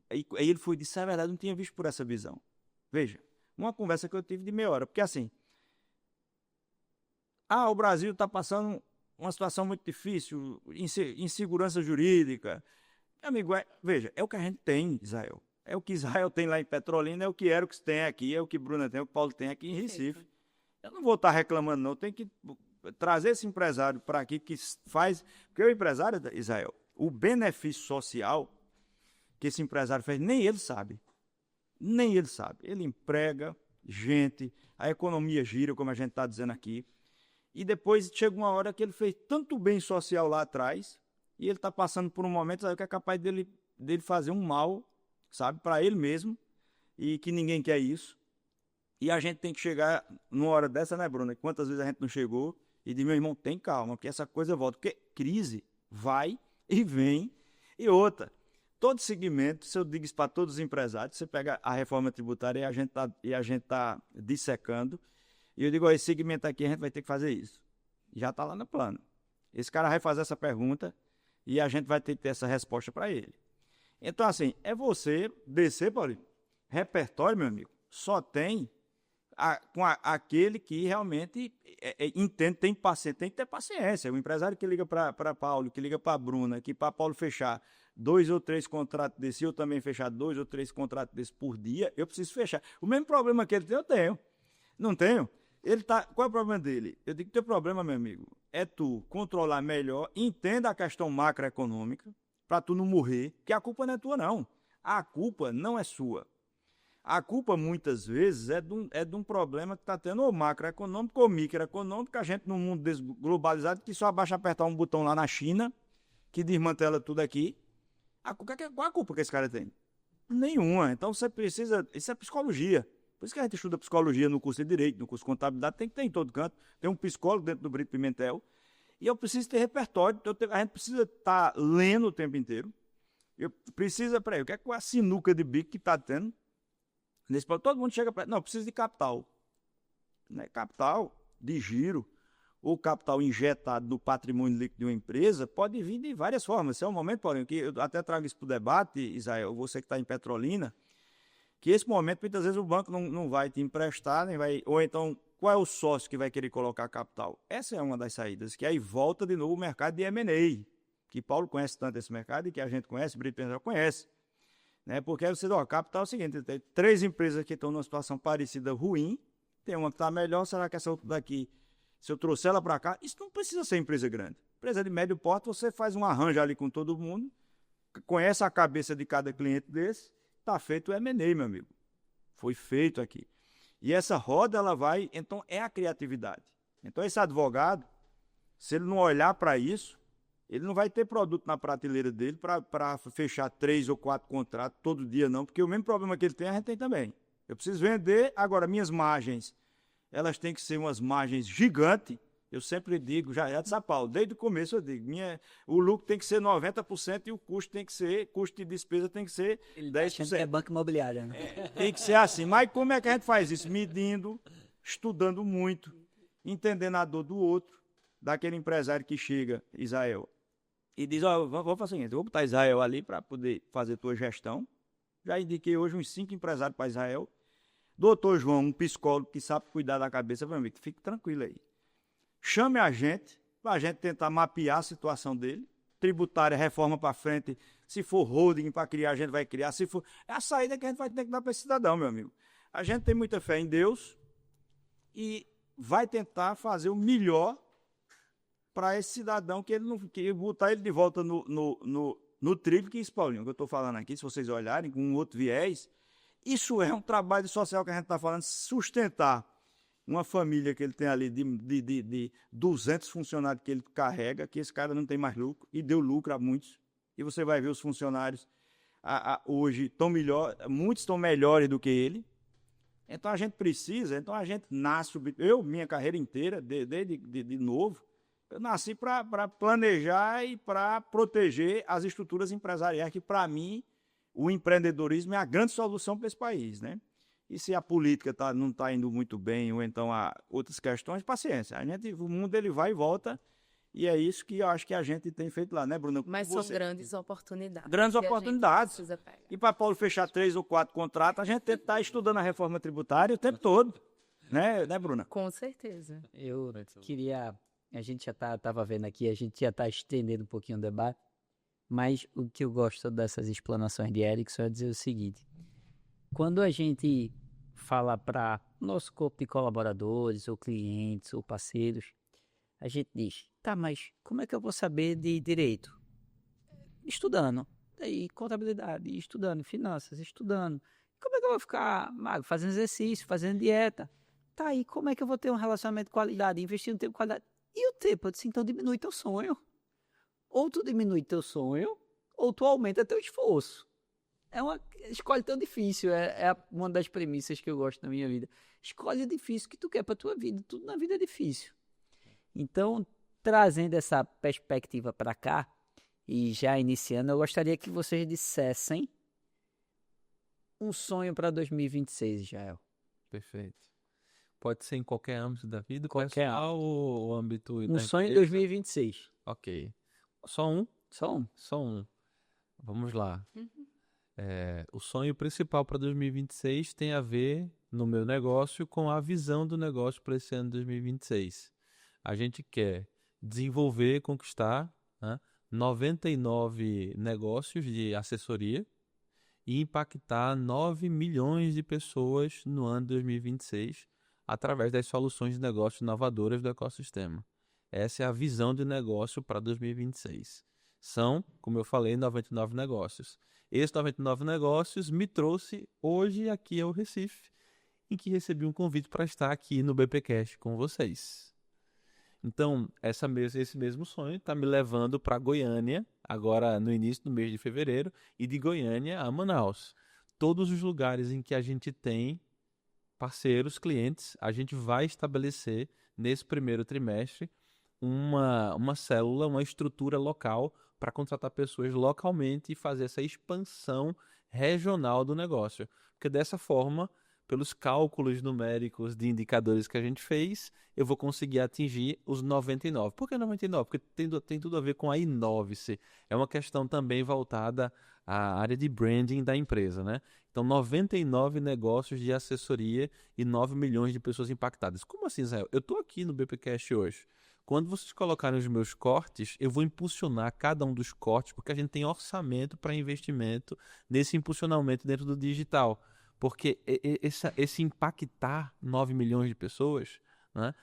Aí ele foi e disse, é verdade, não tinha visto por essa visão. Veja, uma conversa que eu tive de meia hora, porque assim, o Brasil está passando uma situação muito difícil, insegurança jurídica. Meu amigo, veja, é o que a gente tem, Israel. É o que Israel tem lá em Petrolina, é o que Érico tem aqui, é o que Bruna tem, é o que Paulo tem aqui em Recife. Eu não vou estar reclamando, não. Tem que trazer esse empresário para aqui que faz... Porque o empresário, Israel, o benefício social que esse empresário fez, nem ele sabe. Nem ele sabe. Ele emprega gente, a economia gira, como a gente está dizendo aqui. E depois chega uma hora que ele fez tanto bem social lá atrás, e ele está passando por um momento, sabe, que é capaz dele fazer um mal, sabe, para ele mesmo, e que ninguém quer isso. E a gente tem que chegar numa hora dessa, né, Bruna? Quantas vezes a gente não chegou e diz, meu irmão, tem calma, porque essa coisa volta. Porque crise vai e vem. E outra, todo segmento, se eu digo isso para todos os empresários, você pega a reforma tributária e a gente tá dissecando, e eu digo, esse segmento aqui a gente vai ter que fazer isso. Já está lá no plano. Esse cara vai fazer essa pergunta e a gente vai ter que ter essa resposta para ele. Então, assim, é você descer, Paulinho, repertório, meu amigo, só tem com aquele que realmente entende, tem que ter paciência. O empresário que liga para Paulo, que liga para Bruna, que para Paulo fechar 2 ou 3 contratos desse, eu também fechar 2 ou 3 contratos desse por dia, eu preciso fechar. O mesmo problema que ele tem, eu tenho. Não tenho? Qual é o problema dele? Eu digo que teu problema, meu amigo, é tu controlar melhor, entenda a questão macroeconômica, para tu não morrer, que a culpa não é tua, não. A culpa não é sua. A culpa, muitas vezes, é de um problema que está tendo ou macroeconômico ou microeconômico, a gente num mundo desglobalizado que só basta apertar um botão lá na China, que desmantela tudo aqui. Qual a culpa que esse cara tem? Nenhuma. Então você precisa... Isso é psicologia. Por isso que a gente estuda psicologia no curso de Direito, no curso de Contabilidade, tem que ter em todo canto. Tem um psicólogo dentro do Brito Pimentel. E eu preciso ter repertório. A gente precisa estar lendo o tempo inteiro. O que é a sinuca de bico que está tendo? Todo mundo chega para... Não, precisa de capital. Né? Capital de giro ou capital injetado no patrimônio líquido de uma empresa pode vir de várias formas. Esse é um momento, Paulinho, que eu até trago isso para o debate, Israel, você que está em Petrolina, que esse momento, muitas vezes, o banco não vai te emprestar, nem vai, ou então, qual é o sócio que vai querer colocar capital? Essa é uma das saídas, que aí volta de novo o mercado de M&A, que Paulo conhece tanto esse mercado e que a gente conhece, Brito Pimentel conhece. Né? Porque aí você dá, capital é o seguinte, tem 3 empresas que estão numa situação parecida ruim, tem uma que está melhor, será que essa outra daqui, se eu trouxer ela para cá, isso não precisa ser empresa grande. Empresa de médio porte, você faz um arranjo ali com todo mundo, conhece a cabeça de cada cliente desse, está feito o M&A, meu amigo. Foi feito aqui. E essa roda, ela vai... Então, é a criatividade. Então, esse advogado, se ele não olhar para isso, Ele não vai ter produto na prateleira dele para fechar 3 ou 4 contratos todo dia, não, porque o mesmo problema que ele tem, a gente tem também. Eu preciso vender, agora minhas margens, elas têm que ser umas margens gigantes. Eu sempre digo, já é de São Paulo, desde o começo eu digo, o lucro tem que ser 90% e o custo de despesa tem que ser 10%. É banco imobiliário, né? Tem que ser assim. Mas como é que a gente faz isso? Medindo, estudando muito, entendendo a dor do outro, daquele empresário que chega, Israel, e diz, vamos fazer o seguinte, eu vou botar Israel ali para poder fazer tua gestão. Já indiquei hoje uns 5 empresários para Israel. Doutor João, um psicólogo que sabe cuidar da cabeça, para mim, fique tranquilo aí. Chame a gente, para a gente tentar mapear a situação dele. Tributária, reforma para frente. Se for holding para criar, a gente vai criar. Se for... É a saída que a gente vai ter que dar para esse cidadão, meu amigo. A gente tem muita fé em Deus e vai tentar fazer o melhor para esse cidadão, que ele não que botar ele de volta no trilho, que isso, Paulinho, que eu estou falando aqui, se vocês olharem com um outro viés, isso é um trabalho social que a gente está falando, sustentar uma família que ele tem ali de 200 funcionários que ele carrega, que esse cara não tem mais lucro, e deu lucro a muitos, e você vai ver os funcionários hoje estão melhor, muitos estão melhores do que ele. Então a gente nasce, minha carreira inteira, desde de novo, eu nasci para planejar e para proteger as estruturas empresariais, que para mim o empreendedorismo é a grande solução para esse país, né? E se a política não está indo muito bem, ou então há outras questões, paciência. O mundo ele vai e volta, e é isso que eu acho que a gente tem feito lá, né, Bruna? Mas são grandes oportunidades. Grandes oportunidades. E para Paulo fechar 3 ou 4 contratos, a gente está estudando a reforma tributária o tempo todo, né, Bruna? Com certeza. Eu queria... A gente já estava vendo aqui, a gente já está estendendo um pouquinho o debate, mas o que eu gosto dessas explanações de Erickson é dizer o seguinte: quando a gente fala para nosso corpo de colaboradores, ou clientes, ou parceiros, a gente diz, tá, mas como é que eu vou saber de direito? Estudando. Daí, contabilidade, estudando, finanças, estudando. Como é que eu vou ficar magro? Fazendo exercício, fazendo dieta. Tá, aí como é que eu vou ter um relacionamento de qualidade, investir no tempo de qualidade? E o tempo? Eu disse, então diminui teu sonho. Ou tu diminui teu sonho, ou tu aumenta teu esforço. É uma escolha tão difícil, uma das premissas que eu gosto da minha vida. Escolhe o difícil que tu quer para tua vida, tudo na vida é difícil. Então, trazendo essa perspectiva para cá, e já iniciando, eu gostaria que vocês dissessem um sonho para 2026, Israel. Perfeito. Pode ser em qualquer âmbito da vida, qualquer pessoal ou âmbito da Um sonho em empresa? 2026. Ok. Só um? Só um. Só um. Vamos lá. O sonho principal para 2026 tem a ver, no meu negócio, com a visão do negócio para esse ano de 2026. A gente quer desenvolver, conquistar, né, 99 negócios de assessoria e impactar 9 milhões de pessoas no ano de 2026 através das soluções de negócio inovadoras do ecossistema. Essa é a visão de negócio para 2026. São, como eu falei, 99 negócios. Esses 99 negócios me trouxe hoje aqui ao Recife, em que recebi um convite para estar aqui no BPcast com vocês. Então, esse mesmo sonho está me levando para Goiânia, agora no início do mês de fevereiro, e de Goiânia a Manaus. Todos os lugares em que a gente tem parceiros, clientes, a gente vai estabelecer nesse primeiro trimestre uma célula, uma estrutura local para contratar pessoas localmente e fazer essa expansão regional do negócio. Porque dessa forma, pelos cálculos numéricos de indicadores que a gente fez, eu vou conseguir atingir os 99. Por que 99? Porque tem tudo a ver com a Inove-se. É uma questão também voltada à área de branding da empresa, né? Então, 99 negócios de assessoria e 9 milhões de pessoas impactadas. Como assim, Israel? Eu estou aqui no BPcast hoje. Quando vocês colocarem os meus cortes, eu vou impulsionar cada um dos cortes, porque a gente tem orçamento para investimento nesse impulsionamento dentro do digital. Porque esse impactar 9 milhões de pessoas, né,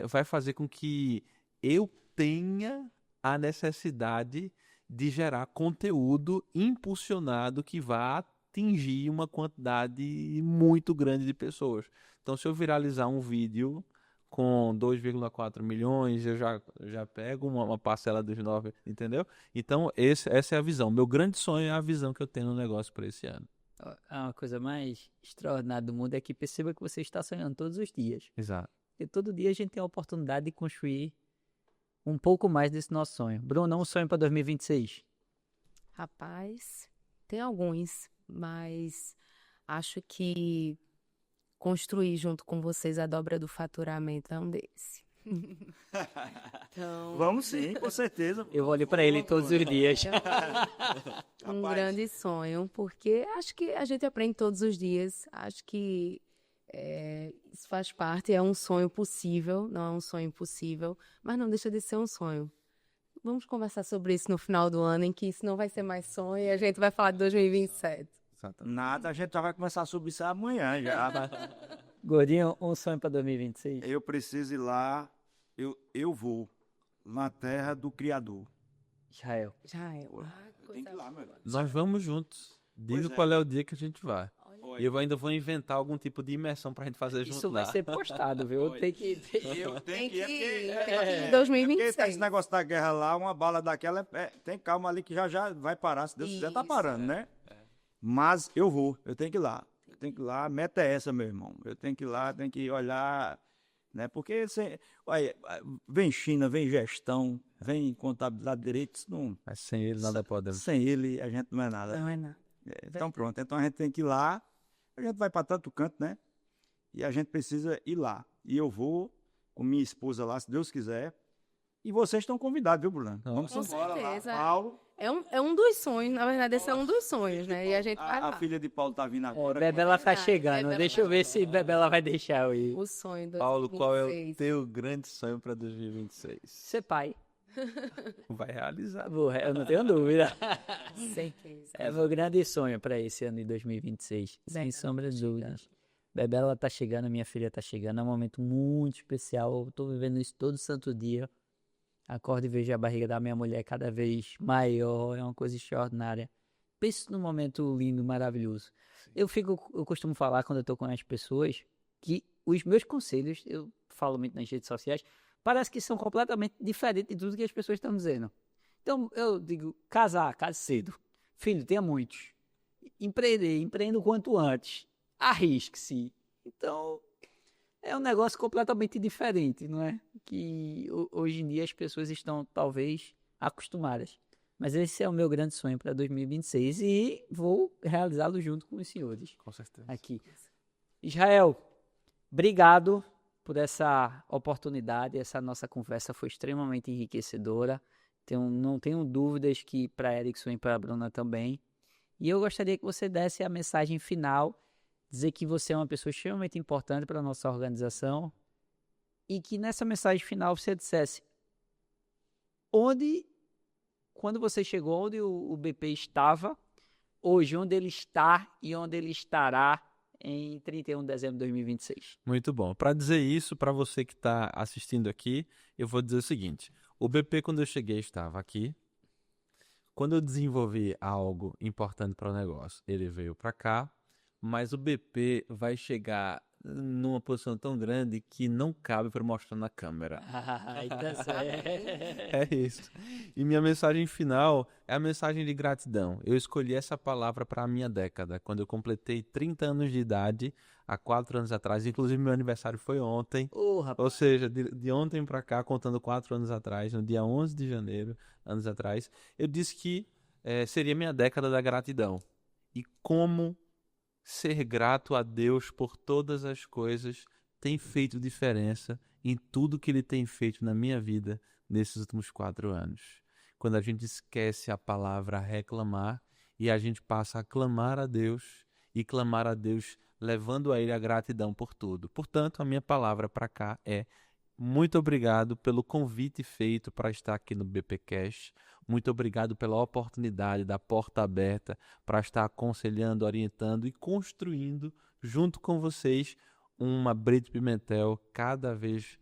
vai fazer com que eu tenha a necessidade de gerar conteúdo impulsionado que vá atingir uma quantidade muito grande de pessoas. Então, se eu viralizar um vídeo com 2,4 milhões, eu já pego uma parcela dos 9, entendeu? Então, essa é a visão. Meu grande sonho é a visão que eu tenho no negócio para esse ano. A coisa mais extraordinária do mundo é que perceba que você está sonhando todos os dias. Exato. E todo dia a gente tem a oportunidade de construir um pouco mais desse nosso sonho. Bruno, um sonho para 2026? Rapaz, tem alguns, mas acho que construir junto com vocês a dobra do faturamento é um deles. Então, Vamos sim, com certeza. Eu olho para ele todos os dias. um Rapaz. grande sonho, porque acho que a gente aprende todos os dias. Acho que isso faz parte, é um sonho possível, não é um sonho impossível, mas não deixa de ser um sonho. Vamos conversar sobre isso no final do ano, em que isso não vai ser mais sonho e a gente vai falar de 2027. Exatamente. Nada, a gente já vai começar sobre isso amanhã já. Gordinho, um sonho para 2026? Eu preciso ir lá, eu vou na terra do Criador. Israel. Já é. Eu tenho que ir lá, meu irmão. Nós vamos juntos. Diga Pois é. qual é o dia que a gente vai. Olha, E eu ainda vou inventar algum tipo de imersão pra gente fazer junto Isso vai lá. ser postado, viu? Tem que... eu Tem tenho que que ir, ir, tem que ir em porque esse 2026. negócio da guerra lá, uma bala daquela, tem calma ali que já vai parar, se Deus quiser tá Isso. parando, né? Mas eu tenho que ir lá. Eu tenho que ir lá, a meta é essa, meu irmão. Eu tenho que ir lá, tenho que olhar, né? Porque olha, vem China, vem gestão, vem contabilidade de direitos, não, Mas sem ele nada pode. sem ele a gente não é nada. Não é nada. Então pronto, então a gente tem que ir lá, a gente vai para tanto canto, né? E a gente precisa ir lá. E eu vou com minha esposa lá, se Deus quiser. E vocês estão convidados, viu, Bruno? Vamos Com embora certeza. lá. Paulo, É um dos sonhos, na verdade, esse é um dos sonhos, né? E a gente vai a lá. filha de Paulo tá vindo É, agora. Bebela tá verdade, chegando. Bebela Deixa eu tá ver se Bebela vai deixar eu ir. O sonho do Paulo, qual é o 2026. teu grande sonho pra 2026? Ser pai. Vai realizar. Eu não tenho dúvida. Certeza. É meu grande sonho para esse ano de 2026. Sem Bebela sombra de tá dúvidas. Bebela tá chegando, minha filha tá chegando. É um momento muito especial. Eu tô vivendo isso todo santo dia. Acordo e vejo a barriga da minha mulher cada vez maior. É uma coisa extraordinária. Penso num momento lindo, maravilhoso. Eu costumo falar quando eu tô com as pessoas que os meus conselhos, eu falo muito nas redes sociais, parece que são completamente diferentes de tudo que as pessoas estão dizendo. Então, eu digo, case cedo. Filho, tenha muitos. Empreenda o quanto antes. Arrisque-se. Então, é um negócio completamente diferente, não é? Que hoje em dia as pessoas estão, talvez, acostumadas. Mas esse é o meu grande sonho para 2026 e vou realizá-lo junto com os senhores Com certeza. aqui. Israel, obrigado por essa oportunidade. Essa nossa conversa foi extremamente enriquecedora. Não tenho dúvidas que para Erickson e para a Bruna também. E eu gostaria que você desse a mensagem final, dizer que você é uma pessoa extremamente importante para a nossa organização e que nessa mensagem final você dissesse quando você chegou, onde o BP estava, hoje, onde ele está e onde ele estará em 31 de dezembro de 2026. Muito bom. Para dizer isso, para você que está assistindo aqui, eu vou dizer o seguinte. O BP, quando eu cheguei, estava aqui. Quando eu desenvolvi algo importante para o negócio, ele veio para cá. Mas o BP vai chegar numa posição tão grande que não cabe para mostrar na câmera. Ai, tá certo. É isso. E minha mensagem final é a mensagem de gratidão. Eu escolhi essa palavra para a minha década, quando eu completei 30 anos de idade, há 4 anos atrás. Inclusive, meu aniversário foi ontem. Ô, rapaz. Ou seja, de ontem para cá, contando 4 anos atrás, no dia 11 de janeiro, anos atrás, eu disse que seria minha década da gratidão. E como ser grato a Deus por todas as coisas tem feito diferença em tudo que Ele tem feito na minha vida nesses últimos 4 anos. Quando a gente esquece a palavra reclamar e a gente passa a clamar a Deus e clamar a Deus levando a Ele a gratidão por tudo. Portanto, a minha palavra para cá é muito obrigado pelo convite feito para estar aqui no BPcast. Muito obrigado pela oportunidade da porta aberta para estar aconselhando, orientando e construindo, junto com vocês, uma Brito Pimentel cada vez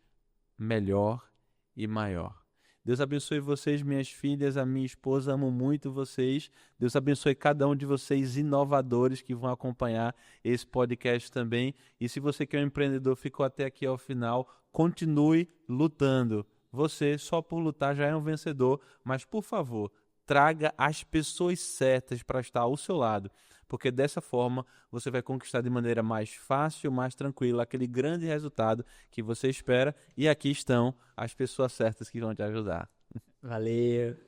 melhor e maior. Deus abençoe vocês, minhas filhas, a minha esposa, amo muito vocês. Deus abençoe cada um de vocês inovadores que vão acompanhar esse podcast também. E se você que é um empreendedor ficou até aqui ao final, continue lutando. Você, só por lutar, já é um vencedor, mas, por favor, traga as pessoas certas para estar ao seu lado, porque dessa forma você vai conquistar de maneira mais fácil, mais tranquila, aquele grande resultado que você espera, e aqui estão as pessoas certas que vão te ajudar. Valeu.